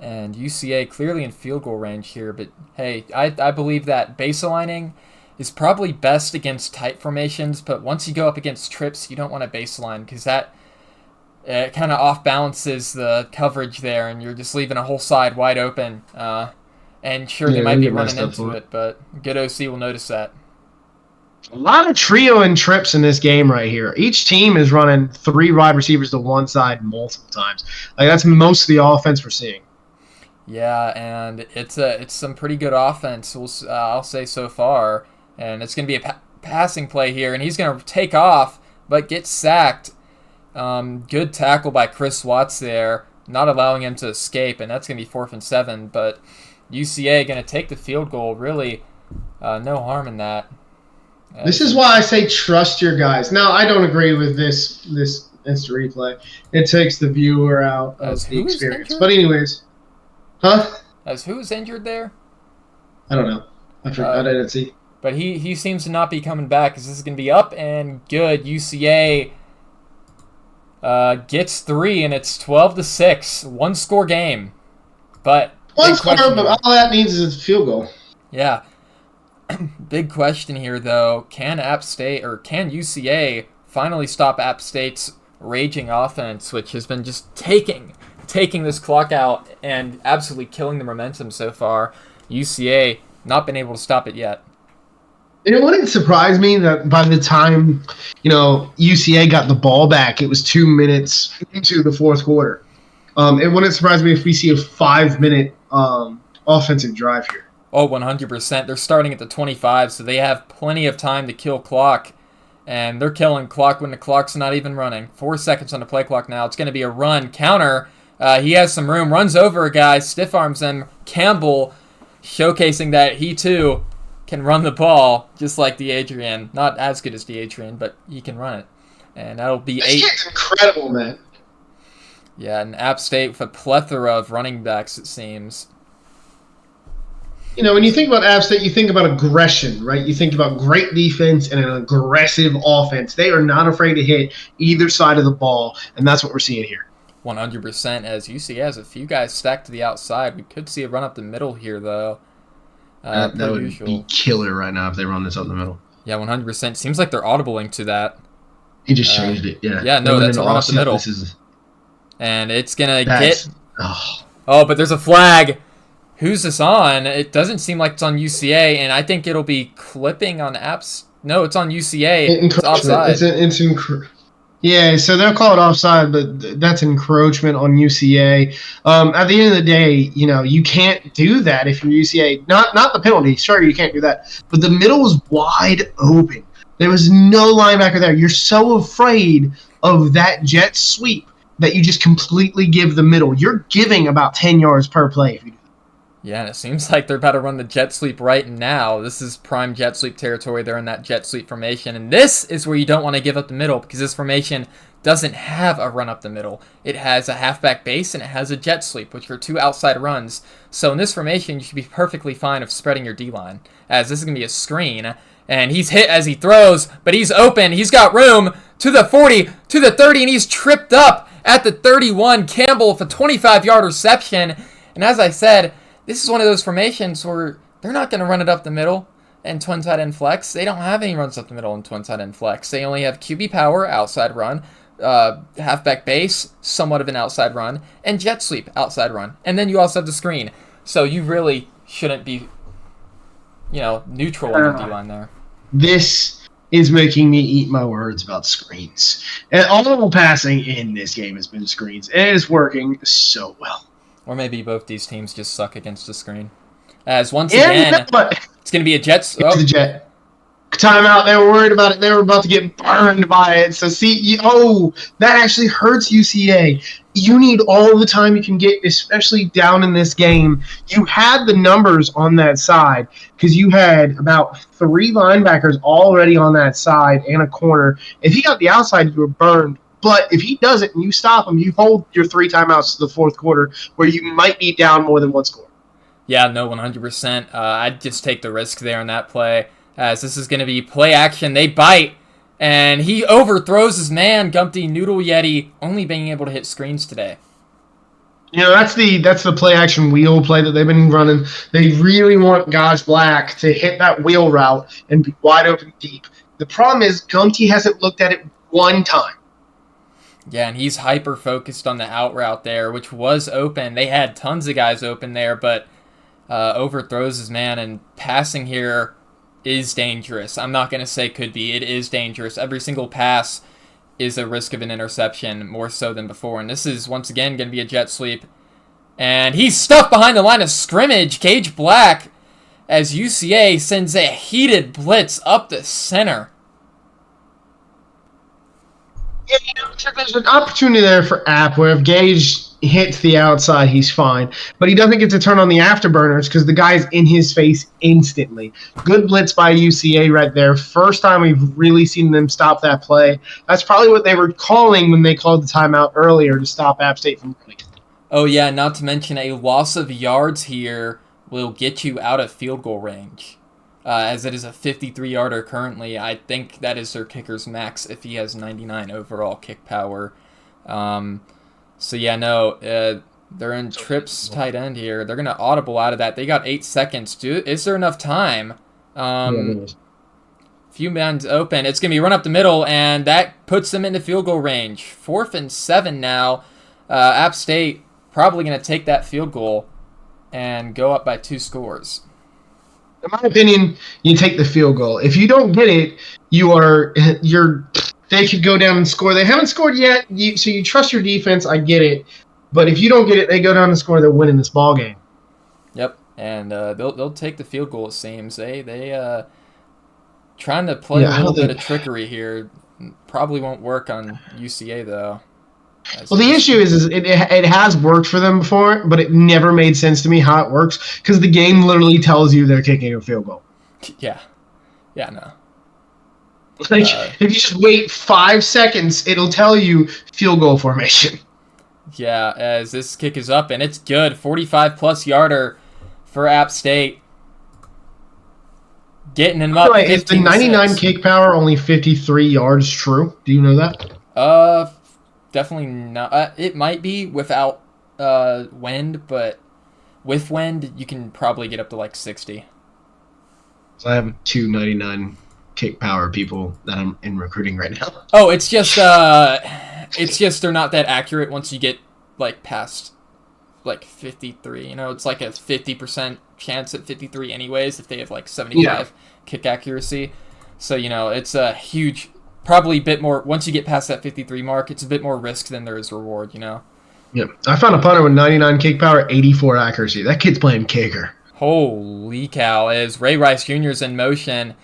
And UCA clearly in field goal range here, but hey, I believe that base aligning is probably best against tight formations, but once you go up against trips, you don't want to baseline because that kind of off balances the coverage there, and you're just leaving a whole side wide open. And sure, they might be running into it, but good OC will notice that. A lot of trio and trips in this game right here. Each team is running 3 wide receivers to one side multiple times. Like that's most of the offense we're seeing. Yeah, and it's some pretty good offense, I'll say so far. And it's going to be a passing play here, and he's going to take off, but get sacked. Good tackle by Chris Watts there, not allowing him to escape, and that's going to be 4th and 7. But UCA going to take the field goal. Really, no harm in that. This is why I say trust your guys. Now, I don't agree with this instant replay. It takes the viewer out of the experience. But anyways. Huh? As who's injured there? I don't know. I didn't see. But he seems to not be coming back because this is going to be up and good. UCA gets 3, and it's 12-6. 1-score game. But one score, but all that needs is a field goal. Yeah. Big question here, though. Can App State or can UCA finally stop App State's raging offense, which has been just taking this clock out and absolutely killing the momentum so far? UCA not been able to stop it yet. It wouldn't surprise me that by the time UCA got the ball back, it was 2 minutes into the fourth quarter. It wouldn't surprise me if we see a 5-minute offensive drive here. Oh, 100%. They're starting at the 25, so they have plenty of time to kill clock. And they're killing clock when the clock's not even running. 4 seconds on the play clock now. It's going to be a run. Counter. He has some room. Runs over a guy. Stiff arms him. Campbell showcasing that he, too, can run the ball just like DeAdrian. Not as good as DeAdrian, but he can run it. And that'll be 8. This kid's incredible, man. Yeah, and App State with a plethora of running backs, it seems. When you think about App State, you think about aggression, right? You think about great defense and an aggressive offense. They are not afraid to hit either side of the ball, and that's what we're seeing here. 100%. As UCA has a few guys stacked to the outside. We could see a run up the middle here, though. That would be killer right now if they run this up the middle. Yeah, 100%. Seems like they're audibling to that. He just changed it, yeah. Yeah, no, that's a run up the middle. And it's going to get... Oh, but there's a flag. Who's this on? It doesn't seem like it's on UCA, and I think it'll be clipping on apps. No, it's on UCA. It's offside. Yeah, so they'll call it offside, but that's encroachment on UCA. At the end of the day, you can't do that if you're UCA. Not the penalty. Sure, you can't do that. But the middle was wide open. There was no linebacker there. You're so afraid of that jet sweep that you just completely give the middle. You're giving about 10 yards per play if you do. Yeah, and it seems like they're about to run the jet sweep right now. This is prime jet sweep territory. They're in that jet sweep formation. And this is where you don't want to give up the middle because this formation doesn't have a run up the middle. It has a halfback base and it has a jet sweep, which are 2 outside runs. So in this formation, you should be perfectly fine of spreading your D-line, as this is going to be a screen. And he's hit as he throws, but he's open. He's got room to the 40, to the 30, and he's tripped up at the 31. Campbell with a 25-yard reception. And as I said, this is one of those formations where they're not going to run it up the middle and twin tight end flex. They don't have any runs up the middle and twin tight end flex. They only have QB power, outside run, halfback base, somewhat of an outside run, and jet sweep, outside run. And then you also have the screen. So you really shouldn't be, neutral on the D-line there. This is making me eat my words about screens. And all passing in this game has been screens. And it is working so well. Or maybe both these teams just suck against the screen. As once again, it's going to be a jet. The jet. timeout. They were worried about it. They were about to get burned by it. So that actually hurts UCA. You need all the time you can get, especially down in this game. You had the numbers on that side because you had about 3 linebackers already on that side and a corner. If he got the outside, you were burned. But if he doesn't and you stop him, you hold your 3 timeouts to the fourth quarter where you might be down more than 1 score. Yeah, no, 100%. I'd just take the risk there on that play, as this is going to be play action. They bite, and he overthrows his man, Gumpty Noodle Yeti, only being able to hit screens today. You know, that's the play action wheel play that they've been running. They really want Gosh Black to hit that wheel route and be wide open deep. The problem is Gumpty hasn't looked at it one time. Yeah, and he's hyper-focused on the out route there, which was open. They had tons of guys open there, but overthrows his man, and passing here is dangerous. I'm not going to say could be. It is dangerous. Every single pass is a risk of an interception, more so than before. And this is, once again, going to be a jet sweep. And he's stuffed behind the line of scrimmage. Gage Black, as UCA sends a heated blitz up the center. Yeah, there's an opportunity there for App where if Gage hits the outside, he's fine. But he doesn't get to turn on the afterburners because the guy's in his face instantly. Good blitz by UCA right there. First time we've really seen them stop that play. That's probably what they were calling when they called the timeout earlier to stop App State from running. Oh, yeah, not to mention a loss of yards here will get you out of field goal range. As it is a 53-yarder currently. I think that is their kicker's max if he has 99 overall kick power. So, yeah, no, they're in trips tight end here. They're going to audible out of that. They got 8 seconds. Is there enough time? Few men's open. It's going to be run up the middle, and that puts them into field goal range. 4th and 7 now. App State probably going to take that field goal and go up by 2 scores. In my opinion, you take the field goal. If you don't get it, they could go down and score. They haven't scored yet, so you trust your defense. I get it, but if you don't get it, they go down and score. They're winning this ball game. Yep, and they'll take the field goal. It seems they trying to play a little bit of trickery here. Probably won't work on UCA though. Well, the issue is it has worked for them before, but it never made sense to me how it works because the game literally tells you they're kicking a field goal. Yeah, no. Like if you just wait 5 seconds, it'll tell you field goal formation. Yeah, as this kick is up and it's good, 45+ yarder for App State. Getting him up. Is the 99 kick power only 53 yards true? Do you know that? Definitely not. It might be without wind, but with wind, you can probably get up to like 60. So I have 299 kick power people that I'm in recruiting right now. Oh, it's just they're not that accurate once you get like past like 53. You know, it's like a 50% chance at 53 anyways if they have like 75 kick accuracy. So, you know, it's a huge, probably a bit more, once you get past that 53 mark, it's a bit more risk than there is reward, you know? Yeah. I found a punter with 99 kick power, 84 accuracy. That kid's playing kicker. Holy cow. As Ray Rice Jr. is in motion,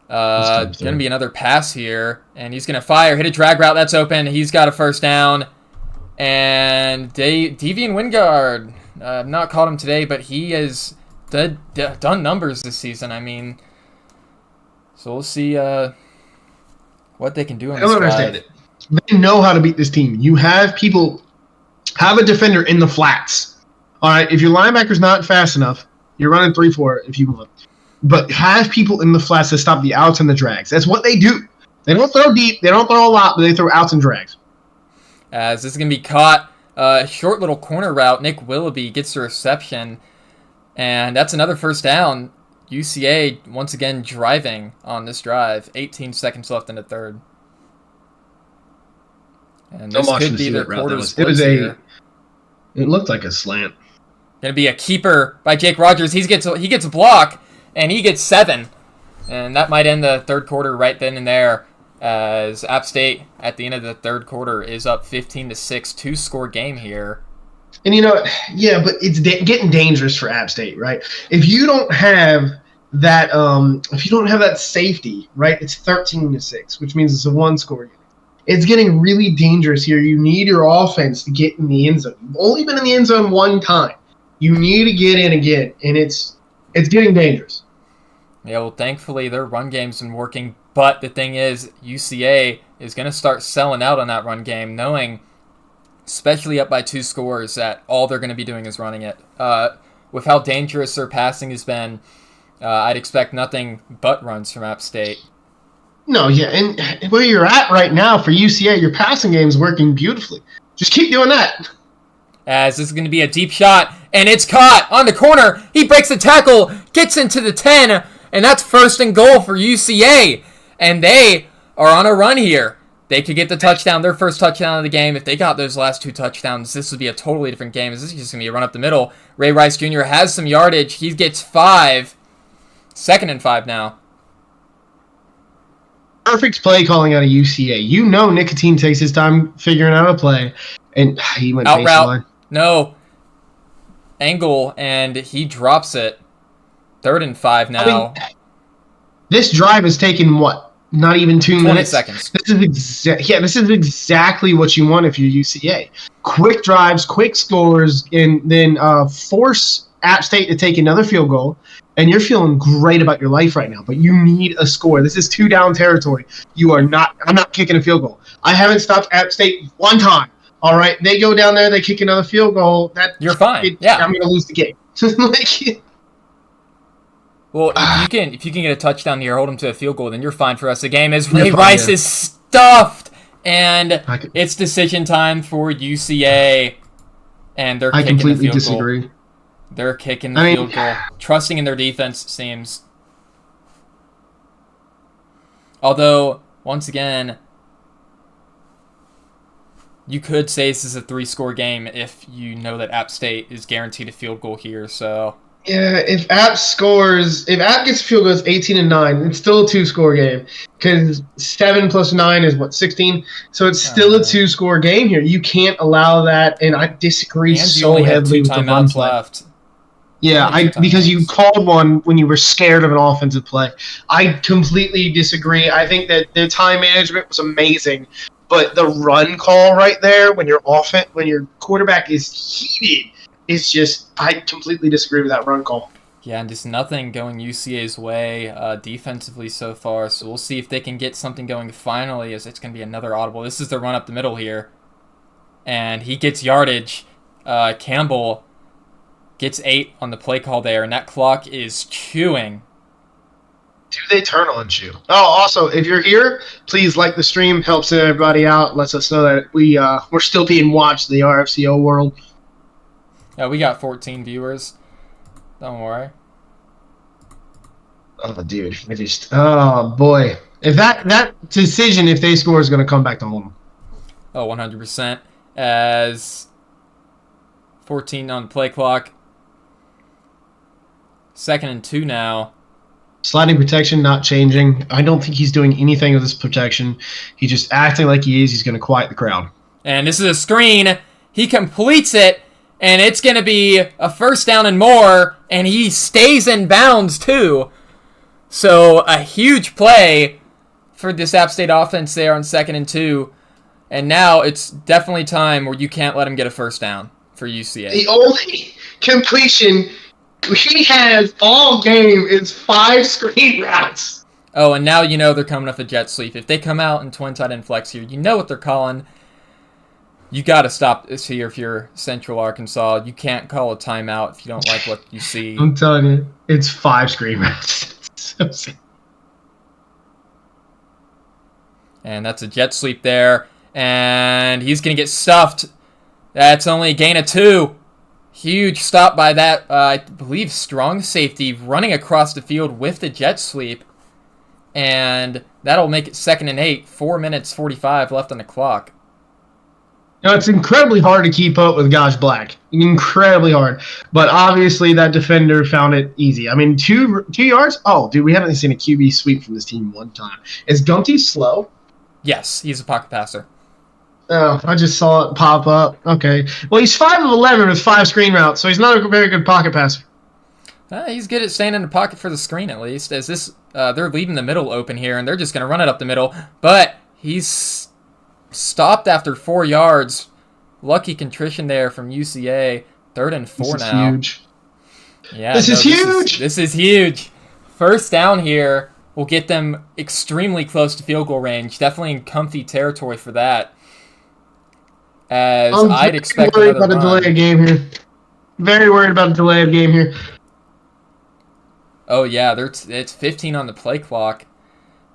going to be another pass here, and he's going to fire, hit a drag route, that's open, he's got a first down, and Devian Wingard, I've not caught him today, but he has done numbers this season, I mean, so we'll see what they can do on this drive. I don't understand it. They know how to beat this team. You have a defender in the flats. All right, if your linebacker's not fast enough, you're running 3-4 if you want. But have people in the flats that stop the outs and the drags. That's what they do. They don't throw deep. They don't throw a lot, but they throw outs and drags. As this is going to be caught. Short little corner route. Nick Willoughby gets the reception. And that's another first down. UCA, once again, driving on this drive. 18 seconds left in the third. And this could be their quarter split here. It looked like a slant. Going to be a keeper by Jake Rogers. He gets a block, and he gets 7. And that might end the third quarter right then and there, as App State, at the end of the third quarter, is up 15-6, 2-score game here. And, but it's getting dangerous for App State, right? If you don't have that if you don't have that safety, right, it's 13-6, which means it's a one-score game. It's getting really dangerous here. You need your offense to get in the end zone. You've only been in the end zone one time. You need to get in again, and it's getting dangerous. Yeah, well, thankfully their run game's been working, but the thing is, UCA is going to start selling out on that run game, knowing, especially up by 2 scores, that all they're going to be doing is running it. With how dangerous their passing has been, I'd expect nothing but runs from App State. No, yeah, and where you're at right now for UCA, your passing game is working beautifully. Just keep doing that. As this is going to be a deep shot, and it's caught on the corner. He breaks the tackle, gets into the 10, and that's 1st and goal for UCA. And they are on a run here. They could get the touchdown, their first touchdown of the game. If they got those last 2 touchdowns, this would be a totally different game. This is just going to be a run up the middle. Ray Rice Jr. has some yardage. He gets 5. 2nd and 5 now. Perfect play calling out of UCA. You know Nicotine takes his time figuring out a play. And he went out route. baseline. No. Angle, and he drops it. 3rd and 5 now. I mean, this drive has taken, what, not even 2 20 minutes? seconds. This is exactly what you want if you're UCA. Quick drives, quick scores, and then force App State to take another field goal. And you're feeling great about your life right now, but you need a score. This is 2-down territory. I'm not kicking a field goal. I haven't stopped App State one time. All right, they go down there, they kick another field goal. You're fine. I'm going to lose the game. Well, if you can get a touchdown here, hold them to a field goal, then you're fine for us. The game is Ray Rice is stuffed, and it's decision time for UCA, and they're kicking the field goal. I completely disagree. They're kicking the field goal, trusting in their defense, seems. Although, once again, you could say this is a 3-score game if you know that App State is guaranteed a field goal here, so... Yeah, if App gets a field goal, it's 18-9. It's still a 2-score game because 7 plus 9 is what, 16. So it's still a 2-score game here. You can't allow that, and I disagree so heavily with the run play. Left. Yeah, because you called one when you were scared of an offensive play. I completely disagree. I think that their time management was amazing, but the run call right there when your quarterback is heated. It's just, I completely disagree with that run call. Yeah, and just nothing going UCA's way defensively so far, so we'll see if they can get something going finally, as it's going to be another audible. This is the run up the middle here, and he gets yardage. Campbell gets 8 on the play call there, and that clock is chewing. Do they turn on you? Oh, also, if you're here, please like the stream. Helps everybody out. Lets us know that we're still being watched in the RFCL world. Yeah, we got 14 viewers. Don't worry. Oh, dude. Oh, boy. If that decision, if they score, is going to come back to home. Oh, 100%. As 14 on the play clock. 2nd and 2 now. Sliding protection not changing. I don't think he's doing anything with this protection. He's just acting like he is. He's going to quiet the crowd. And this is a screen. He completes it. And it's going to be a 1st down and more, and he stays in bounds, too. So, a huge play for this App State offense there on 2nd and 2. And now it's definitely time where you can't let him get a 1st down for UCA. The only completion he has all game is 5 screen routes. Oh, and now you know they're coming off a jet sweep. If they come out in twin tight end flex here, you know what they're calling. You got to stop this here if you're Central Arkansas. You can't call a timeout if you don't like what you see. I'm telling you, it's 5 screen routes. And that's a jet sweep there. And he's going to get stuffed. That's only a gain of 2. Huge stop by that, I believe, strong safety running across the field with the jet sweep. And that'll make it 2nd and 8. 4 minutes 45 left on the clock. Now, it's incredibly hard to keep up with Gosh Black. Incredibly hard. But obviously, that defender found it easy. I mean, 2 yards? Oh, dude, we haven't seen a QB sweep from this team one time. Is Gunty slow? Yes, he's a pocket passer. Oh, I just saw it pop up. Okay. Well, he's 5 of 11 with 5 screen routes, so he's not a very good pocket passer. He's good at staying in the pocket for the screen, at least. As this, they're leaving the middle open here, and they're just going to run it up the middle. But he's stopped after 4 yards. Lucky contrition there from UCA. 3rd and 4 now. This is huge. Yeah, this is huge. This is huge. First down here will get them extremely close to field goal range. Definitely in comfy territory for that. As I'd expect worried another about run. a delay of game here. Very worried about a delay of game here. Oh yeah, it's 15 on the play clock.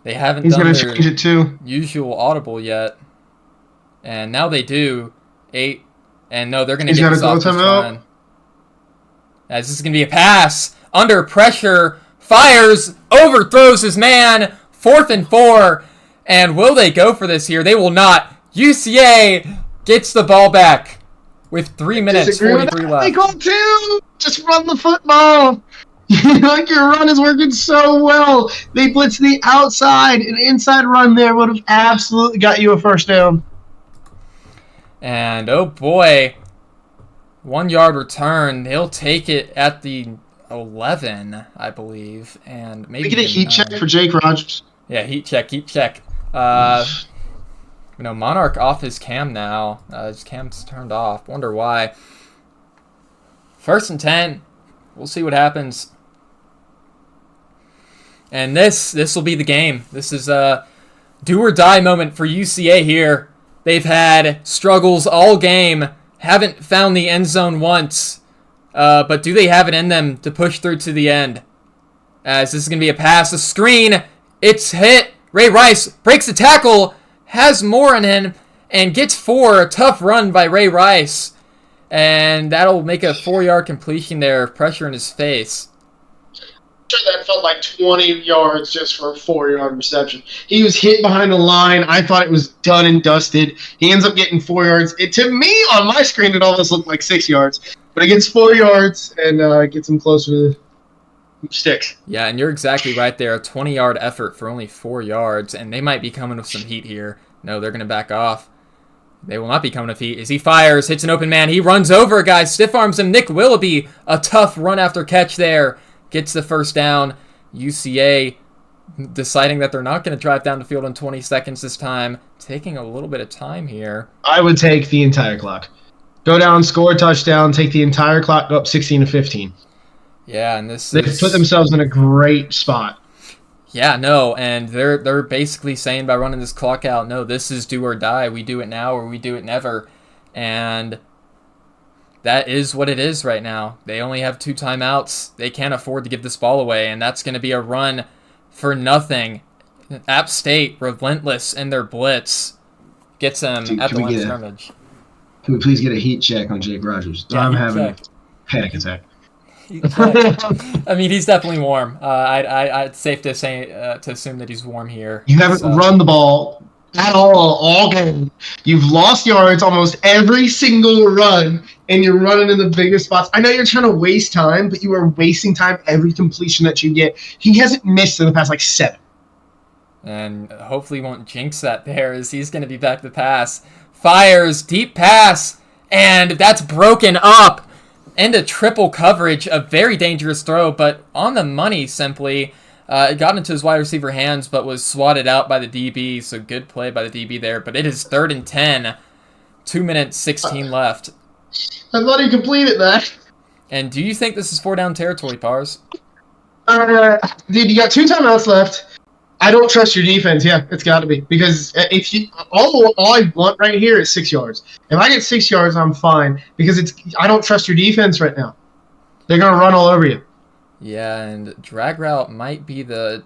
They haven't He's done going their to change it too. usual audible yet, and now they do 8. And no, they're going to He's get got this to off go this timeout. run. As this is going to be a pass under pressure, fires, overthrows his man. 4th and 4, and will they go for this here? They will not. UCA gets the ball back with 3 minutes, Disagree with 43 that. left. They call 2. Just run the football. Like your run is working so well. They blitz the outside. An inside run there would have absolutely got you a first down. And oh boy, 1 yard return. They'll take it at the 11, I believe, and maybe We get a heat check for Jake Rogers. Yeah, heat check. Monarch off his cam now. His cam's turned off. Wonder why. 1st and 10. We'll see what happens. And this will be the game. This is a do or die moment for UCA here. They've had struggles all game. Haven't found the end zone once. But do they have it in them to push through to the end? As this is going to be a pass. A screen. It's hit. Ray Rice breaks the tackle. Has more in him. And gets 4. A tough run by Ray Rice. And that'll make a 4-yard completion there. Pressure in his face. Sure, that felt like 20 yards just for a 4-yard reception. He was hit behind the line. I thought it was done and dusted. He ends up getting 4 yards. To me, on my screen, it almost looked like 6 yards. But it gets 4 yards and gets him closer to the sticks. Yeah, and you're exactly right there. A 20-yard effort for only 4 yards. And they might be coming with some heat here. No, they're going to back off. They will not be coming with heat. As he fires, hits an open man. He runs over a guy, stiff arms him. Nick Willoughby, a tough run after catch there. Gets the first down. UCA deciding that they're not going to drive down the field in 20 seconds this time. Taking a little bit of time here. I would take the entire clock. Go down, score a touchdown, take the entire clock, go up 16-15. Yeah, and They've put themselves in a great spot. Yeah, no, and they're basically saying by running this clock out, no, this is do or die. We do it now or we do it never. And that is what it is right now. They only have 2 timeouts. They can't afford to give this ball away, and that's going to be a run for nothing. App State, relentless in their blitz, gets them at the line of scrimmage. Can we please get a heat check on Jake Rogers? Yeah, I'm having a panic attack. I mean, he's definitely warm. It's safe to say to assume that he's warm here. You haven't run the ball at all game. You've lost yards almost every single run, and you're running in the biggest spots. I know you're trying to waste time, but you are wasting time every completion that you get. He hasn't missed in the past 7. And hopefully won't jinx that there as he's going to be back to pass. Fires, deep pass, and that's broken up into triple coverage. A very dangerous throw, but on the money simply. It got into his wide receiver hands, but was swatted out by the DB, so good play by the DB there. But it is 3rd and 10, 2 minutes, 16 left. I thought he completed that. And do you think this is 4-down territory, Pars? Dude, you got 2 timeouts left. I don't trust your defense. Yeah, it's got to be, because if you all I want right here is 6 yards. If I get 6 yards, I'm fine, because I don't trust your defense right now. They're gonna run all over you. Yeah, and drag route might be the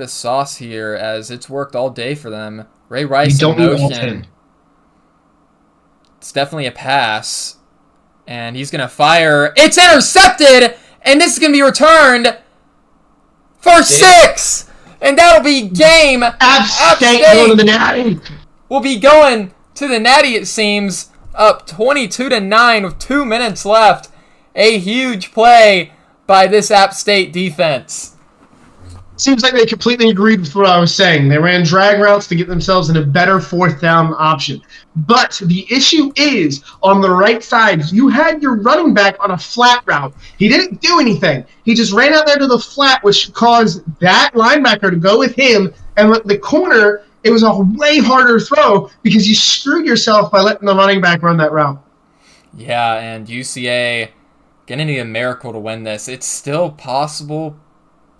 sauce here, as it's worked all day for them. Ray Rice in motion. It's definitely a pass, and he's gonna fire. It's intercepted, and this is gonna be returned for 6. And that'll be game. App State going to the Natty. We'll be going to the Natty, it seems, up 22-9 with 2 minutes left. A huge play by this App State defense. seems like they completely agreed with what I was saying. They ran drag routes to get themselves in a better fourth down option. But the issue is, on the right side, you had your running back on a flat route. He didn't do anything. He just ran out there to the flat, which caused that linebacker to go with him. And with the corner, it was a way harder throw because you screwed yourself by letting the running back run that route. Yeah, and UCA gonna need a miracle to win this. It's still possible,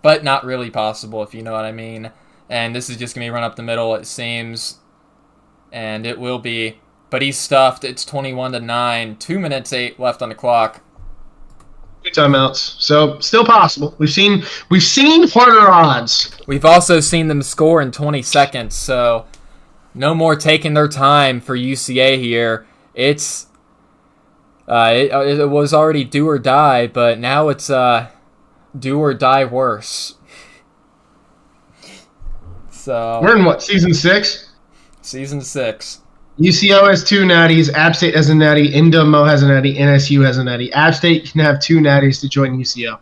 but not really possible, if you know what I mean. And this is just going to be run up the middle, it seems. And it will be. But he's stuffed. It's 21-9. 2 minutes 8 left on the clock. 2 timeouts. So, still possible. We've seen harder odds. We've also seen them score in 20 seconds. So, no more taking their time for UCA here. It was already do or die, but now it's do or die worse. So we're in what, season 6? Season 6. UCO has 2 natties. App State has a natty. NWO has a natty. NSU has a natty. App State can have 2 natties to join UCO.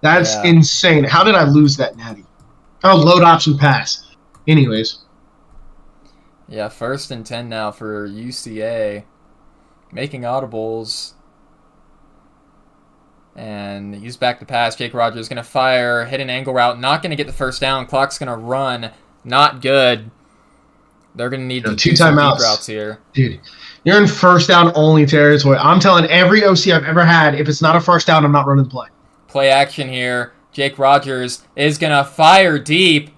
That's insane. How did I lose that natty? Oh, load option pass. Anyways. Yeah, 1st and 10 now for UCA. Making audibles. And he's back to pass. Jake Rogers is going to fire, hit an angle route. Not going to get the first down. Clock's going to run. Not good. They're going to need to 2 do some deep timeouts. routes here. Dude, you're in first down only territory. I'm telling every OC I've ever had, if it's not a first down, I'm not running the play. Play action here. Jake Rogers is going to fire deep.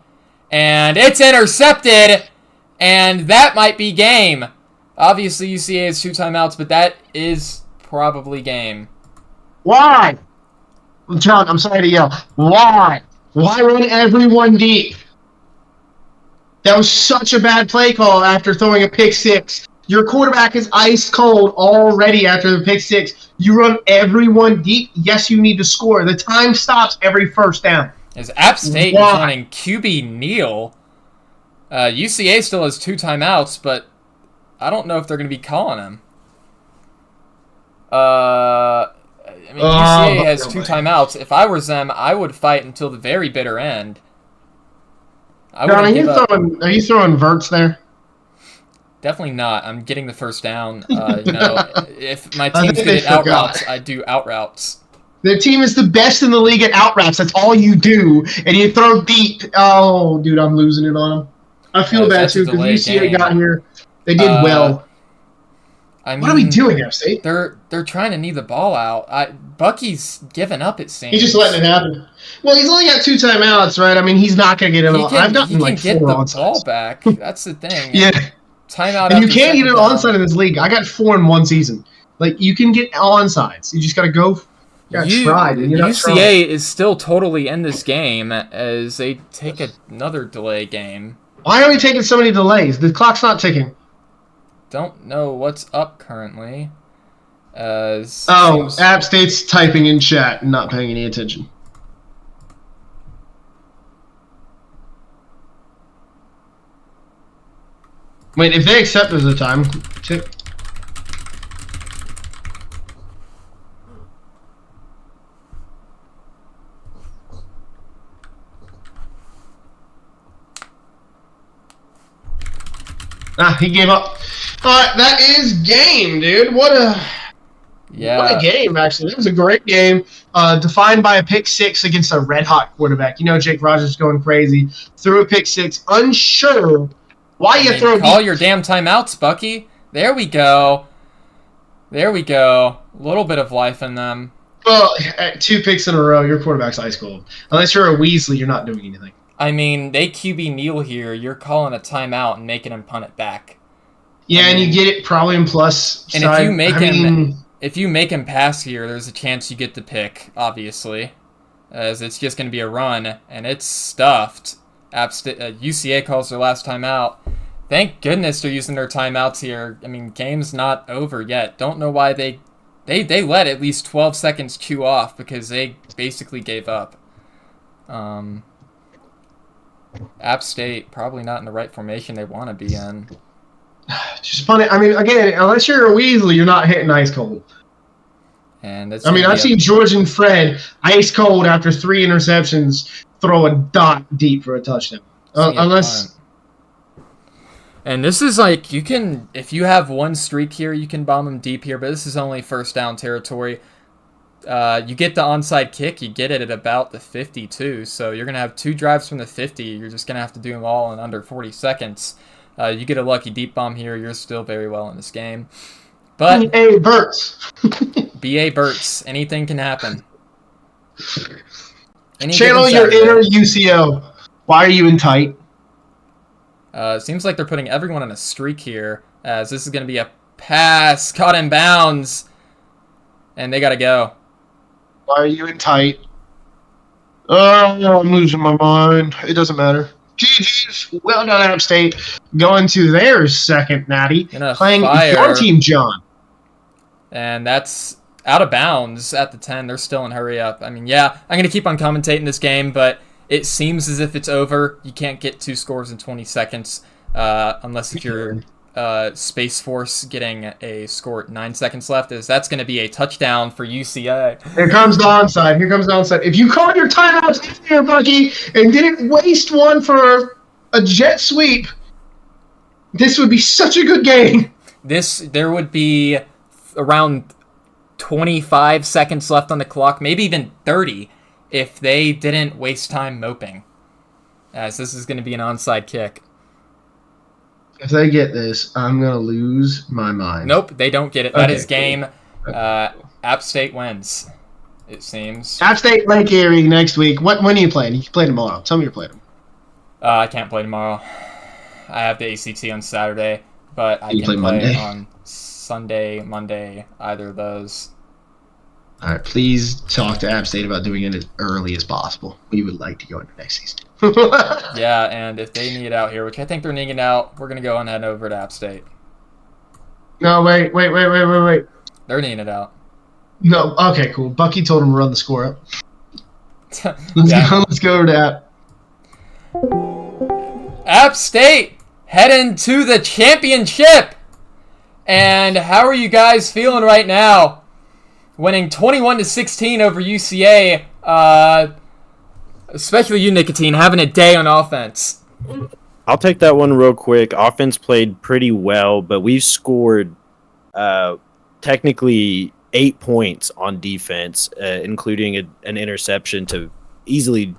And it's intercepted. And that might be game. Obviously, UCA has 2 timeouts, but that is probably game. Why? John, I'm sorry to yell. Why? Why run everyone deep? That was such a bad play call after throwing a pick 6. Your quarterback is ice cold already after the pick 6. You run everyone deep. Yes, you need to score. The time stops every first down. As App State is running QB Neal, UCA still has 2 timeouts, but I don't know if they're going to be calling him. UCA has 2 timeouts. If I was them, I would fight until the very bitter end. John, are you throwing verts there? Definitely not. I'm getting the first down. If my team's good at out routes, I do out routes. The team is the best in the league at out routes. That's all you do. And you throw deep. Oh, dude, I'm losing it on them. I feel bad, too, because UCA got here. They did well. What are we doing, App State? They're trying to knee the ball out. Bucky's given up, it seems. He's just letting it happen. Well, he's only got 2 timeouts, right? I mean, he's not going to get it all. I've gotten like 4 onside. Ball back. That's the thing. Yeah. Timeout. And you can't get an onside in this league. I got 4 in 1 season. Like, you can get onsides. You just got to go. You got to try. UCA is still totally in this game as they take another delay game. Why are we taking so many delays? The clock's not ticking. Don't know what's up currently. App State's typing in chat and not paying any attention. Wait, if they accept as a time, tick. He gave up. Alright, that is game, dude. What a game, actually. It was a great game. Defined by a pick 6 against a red-hot quarterback. You know Jake Rogers going crazy. Threw a pick 6. Unsure why you throw... Call your damn timeouts, Bucky. There we go. There we go. A little bit of life in them. Well, 2 picks in a row, your quarterback's ice cold. Unless you're a Weasley, you're not doing anything. I mean, they QB Neal here. You're calling a timeout and making him punt it back. Yeah, and you get it probably in plus. And if you make him pass here, there's a chance you get the pick. Obviously, as it's just going to be a run, and it's stuffed. UCA calls their last timeout. Thank goodness they're using their timeouts here. I mean, game's not over yet. Don't know why they let at least 12 seconds queue off because they basically gave up. App State probably not in the right formation they want to be in. Just punt it. I mean, again, unless you're a Weasley, you're not hitting ice cold. And that's I mean, I've seen George and Fred ice cold after 3 interceptions throw a dot deep for a touchdown. Unless. And this is like, you can, if you have one streak here, you can bomb them deep here, but this is only first down territory. You get the onside kick, you get it at about the 52, so you're going to have 2 drives from the 50. You're just going to have to do them all in under 40 seconds. You get a lucky deep bomb here, you're still very well in this game. But B.A. Burks. B.A. Burks, anything can happen. Channel your inner UCO. Why are you in tight? Seems like they're putting everyone on a streak here, as this is going to be a pass, caught in bounds, and they got to go. Why are you in tight? Oh, I'm losing my mind. It doesn't matter. GG's. Well done, App State. Going to their second natty, playing your team, John. And that's out of bounds at the 10. They're still in hurry up. I mean, yeah, I'm going to keep on commentating this game, but it seems as if it's over. You can't get 2 scores in 20 seconds unless if you're Space Force getting a score at 9 seconds left. That's going to be a touchdown for UCA. Here comes the onside. Here comes the onside. If you called your timeouts here, Bucky, and didn't waste one for a jet sweep, this would be such a good game. There would be around 25 seconds left on the clock, maybe even 30, if they didn't waste time moping, as this is going to be an onside kick. If they get this, I'm going to lose my mind. Nope, they don't get it. That is game. App State wins, it seems. App State Lake Erie next week. When are you playing? You can play tomorrow. Tell me you're playing. I can't play tomorrow. I have the ACT on Saturday, but I can play Monday? On Sunday, Monday, either of those. All right, please talk to App State about doing it as early as possible. We would like to go into next season. Yeah, and if they need it out here, which I think they're needing it out, we're going to go on and head over to App State. No, wait. They're needing it out. No, okay, cool. Bucky told him to run the score up. Let's go over to App. App State heading to the championship. And how are you guys feeling right now? Winning 21-16 over UCA. Especially you, Nicotine, having a day on offense. I'll take that one real quick. Offense played pretty well, but we've scored technically 8 points on defense, including an interception to easily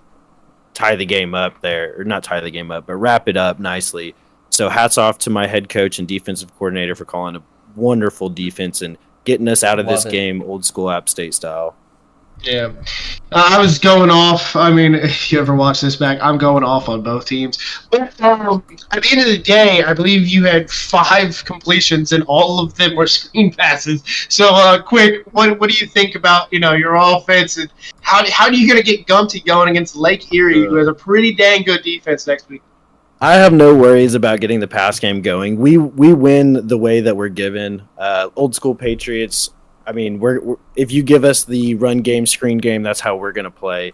tie the game up there. Or not tie the game up, but wrap it up nicely. So hats off to my head coach and defensive coordinator for calling a wonderful defense and getting us out of this game old school App State style. Yeah. I was going off. I mean, if you ever watch this back, I'm going off on both teams. But at the end of the day, I believe you had 5 completions, and all of them were screen passes. So, quick, what do you think about, your offense, and how are you going to get Gumpty going against Lake Erie, who has a pretty dang good defense next week? I have no worries about getting the pass game going. We win the way that we're given. Old school Patriots. I mean, we're if you give us the run game, screen game, that's how we're going to play.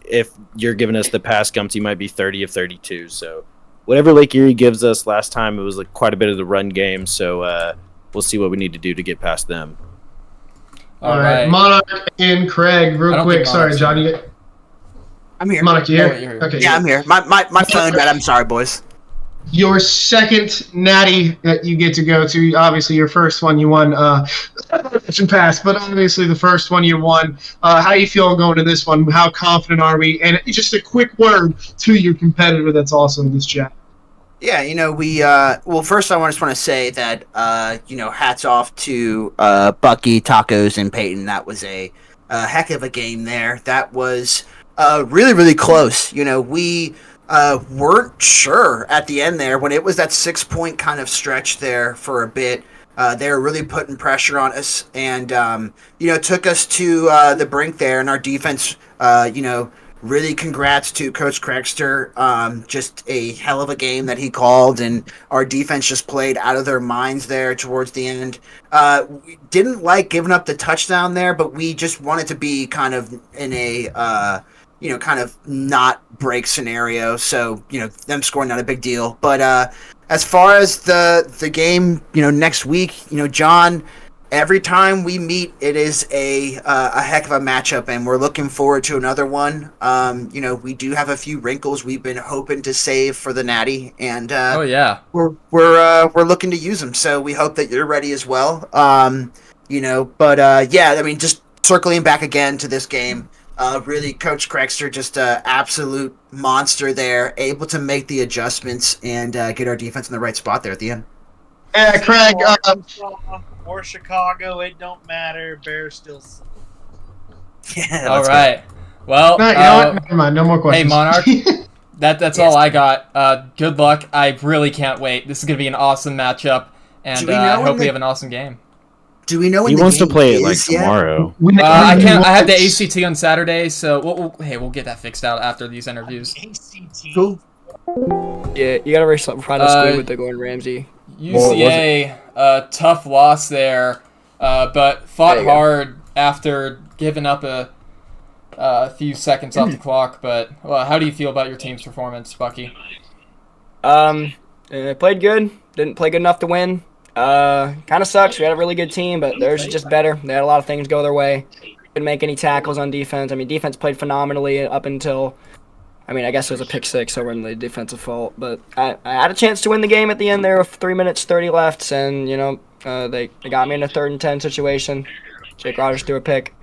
If you're giving us the pass, Gumpty might be 30 of 32. So whatever Lake Erie gives us last time, it was like quite a bit of the run game. So we'll see what we need to do to get past them. All right. Monarch and Craig, real quick. Sorry, John. I'm here. Monarch, you here? Okay. Yeah, I'm here. My phone died. I'm sorry, boys. Your second natty that you get to go to, obviously your first one you won pass, but obviously the first one you won. How are you feeling going to this one? How confident are we? And just a quick word to your competitor that's also in this chat. Yeah, we well, first I just want to say that hats off to Bucky, Tacos, and Peyton. That was a heck of a game there. That was really, really close. We weren't sure at the end there when it was that 6-point kind of stretch there for a bit. They were really putting pressure on us, and took us to the brink there. And our defense, really congrats to Coach Craigster. Just a hell of a game that he called, and our defense just played out of their minds there towards the end. We didn't like giving up the touchdown there, but we just wanted to be kind of in a kind of not break scenario. So, them scoring not a big deal. But as far as the game, next week, John, every time we meet, it is a heck of a matchup, and we're looking forward to another one. We do have a few wrinkles we've been hoping to save for the Natty, and Oh yeah. we're looking to use them. So we hope that you're ready as well. Just circling back again to this game. Really, Coach Crexter just an absolute monster there, able to make the adjustments and get our defense in the right spot there at the end. Yeah, Craig. Or Chicago, it don't matter. Bears still. Yeah. All right. Well, No, you know what? Never mind. No more questions. Hey, Monarch. That's all I got. Good luck. I really can't wait. This is gonna be an awesome matchup, and I hope we have an awesome game. Do we know when He the wants to game play it is like yet? tomorrow. I can't. I have the ACT on Saturday, so we'll get that fixed out after these interviews. ACT. Cool. Yeah, you gotta race Friday school with the Gordon Ramsay. UCA, tough loss there, but fought hard after giving up a few seconds off the clock. But how do you feel about your team's performance, Bucky? Played good. Didn't play good enough to win. Kind of sucks. We had a really good team, but theirs just better. They had a lot of things go their way. Didn't make any tackles on defense. I mean, defense played phenomenally up until, I guess it was a pick six, so we're in the defensive fault. But I had a chance to win the game at the end there with 3 minutes 30 left, and they got me in a 3rd and 10 situation. Jake Rogers threw a pick,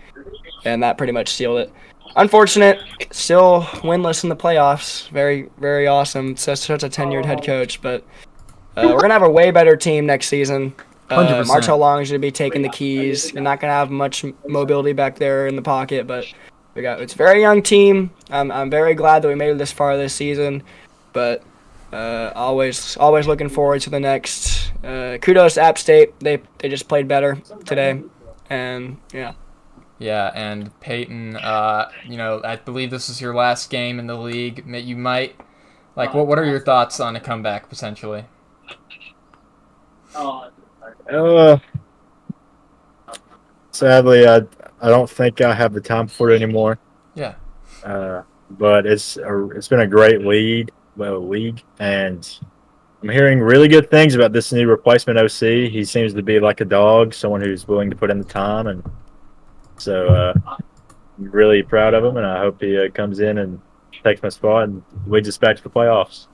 and that pretty much sealed it. Unfortunate, still winless in the playoffs. Very, very awesome. Such a tenured head coach, but we're gonna have a way better team next season. 100%. Marshall Long is gonna be taking the keys. You're not gonna have much mobility back there in the pocket, but it's a very young team. I'm very glad that we made it this far this season, but always looking forward to the next. Kudos to App State. They just played better today, and yeah. Yeah, and Peyton, I believe this is your last game in the league. You might, what are your thoughts on a comeback potentially? Sadly, I don't think I have the time for it anymore. Yeah. But it's been a great league, and I'm hearing really good things about this new replacement OC. He seems to be like a dog, someone who's willing to put in the time, and so I'm really proud of him, and I hope he comes in and takes my spot and leads us back to the playoffs.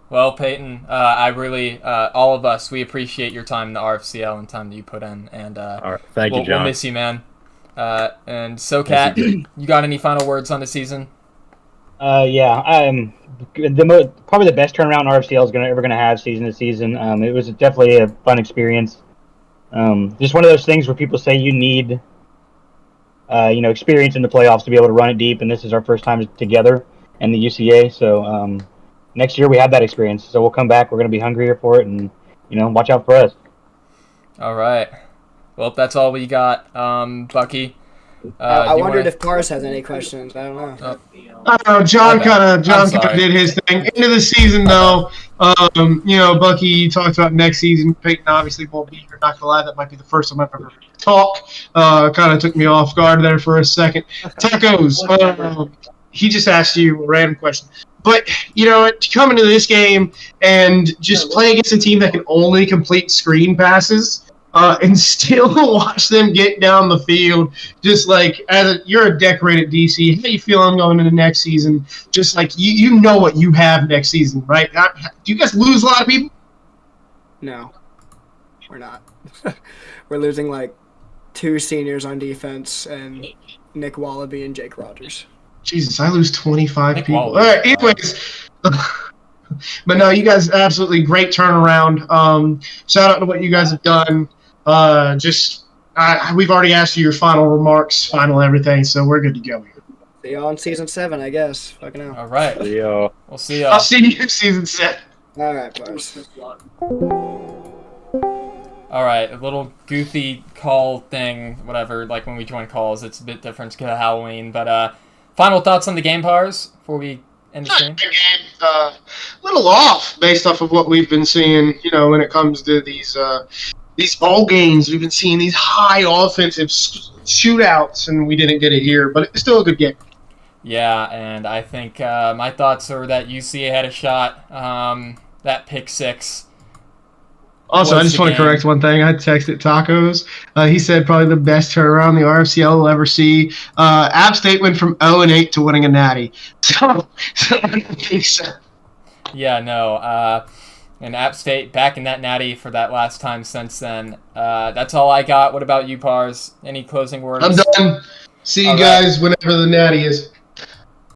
Well, Peyton, I really, all of us, we appreciate your time in the RFCL and time that you put in, and All right. Thank you, John. we'll miss you, man. And SoCat, you got any final words on the season? Yeah. Probably the best turnaround RFCL is ever gonna have season to season. It was definitely a fun experience. Just one of those things where people say you need, experience in the playoffs to be able to run it deep, and this is our first time together in the UCA. So next year we have that experience, so we'll come back. We're gonna be hungrier for it, and watch out for us. All right. Well, that's all we got, Bucky. I wondered if Cars has any questions. I don't know. I don't know. John Okay. kind I'm of sorry. did his thing. Into the season, though, Bucky, you talked about next season. Peyton obviously won't be here. Not gonna lie, that might be the first time I've ever talk. Kind of took me off guard there for a second. Tacos. He just asked you a random question. But, to come into this game and just play against a team that can only complete screen passes and still watch them get down the field, just like you're a decorated DC, how you feeling going into next season? Just like you know what you have next season, right? Do you guys lose a lot of people? No, we're not. We're losing 2 seniors on defense and Nick Wallaby and Jake Rogers. Jesus, I lose 25 Nick people. Wallace. All right, anyways. But no, you guys absolutely great turnaround. Shout out to what you guys have done. We've already asked you your final remarks, final everything, so we're good to go here. See y'all in season 7, I guess. Fucking hell. All right. Yeah. We'll see I'll y'all. see you in season 7. All right, boys. All right, a little goofy call thing, whatever. Like when we join calls, it's a bit different because of Halloween. But final thoughts on the game, Pars, before we end the stream? Again, a little off based off of what we've been seeing, when it comes to these ball games. We've been seeing these high offensive shootouts, and we didn't get it here, but it's still a good game. Yeah, and I think my thoughts are that UCA had a shot. That pick six Also, I was just the want to game. correct one thing. I texted Tacos. He said probably the best turnaround the RFCL will ever see. App State went from 0-8 to winning a natty. So I don't think so. Yeah, no. And App State back in that natty for that last time since then. That's all I got. What about you, Pars? Any closing words? I'm done. See you All right. guys whenever the natty is.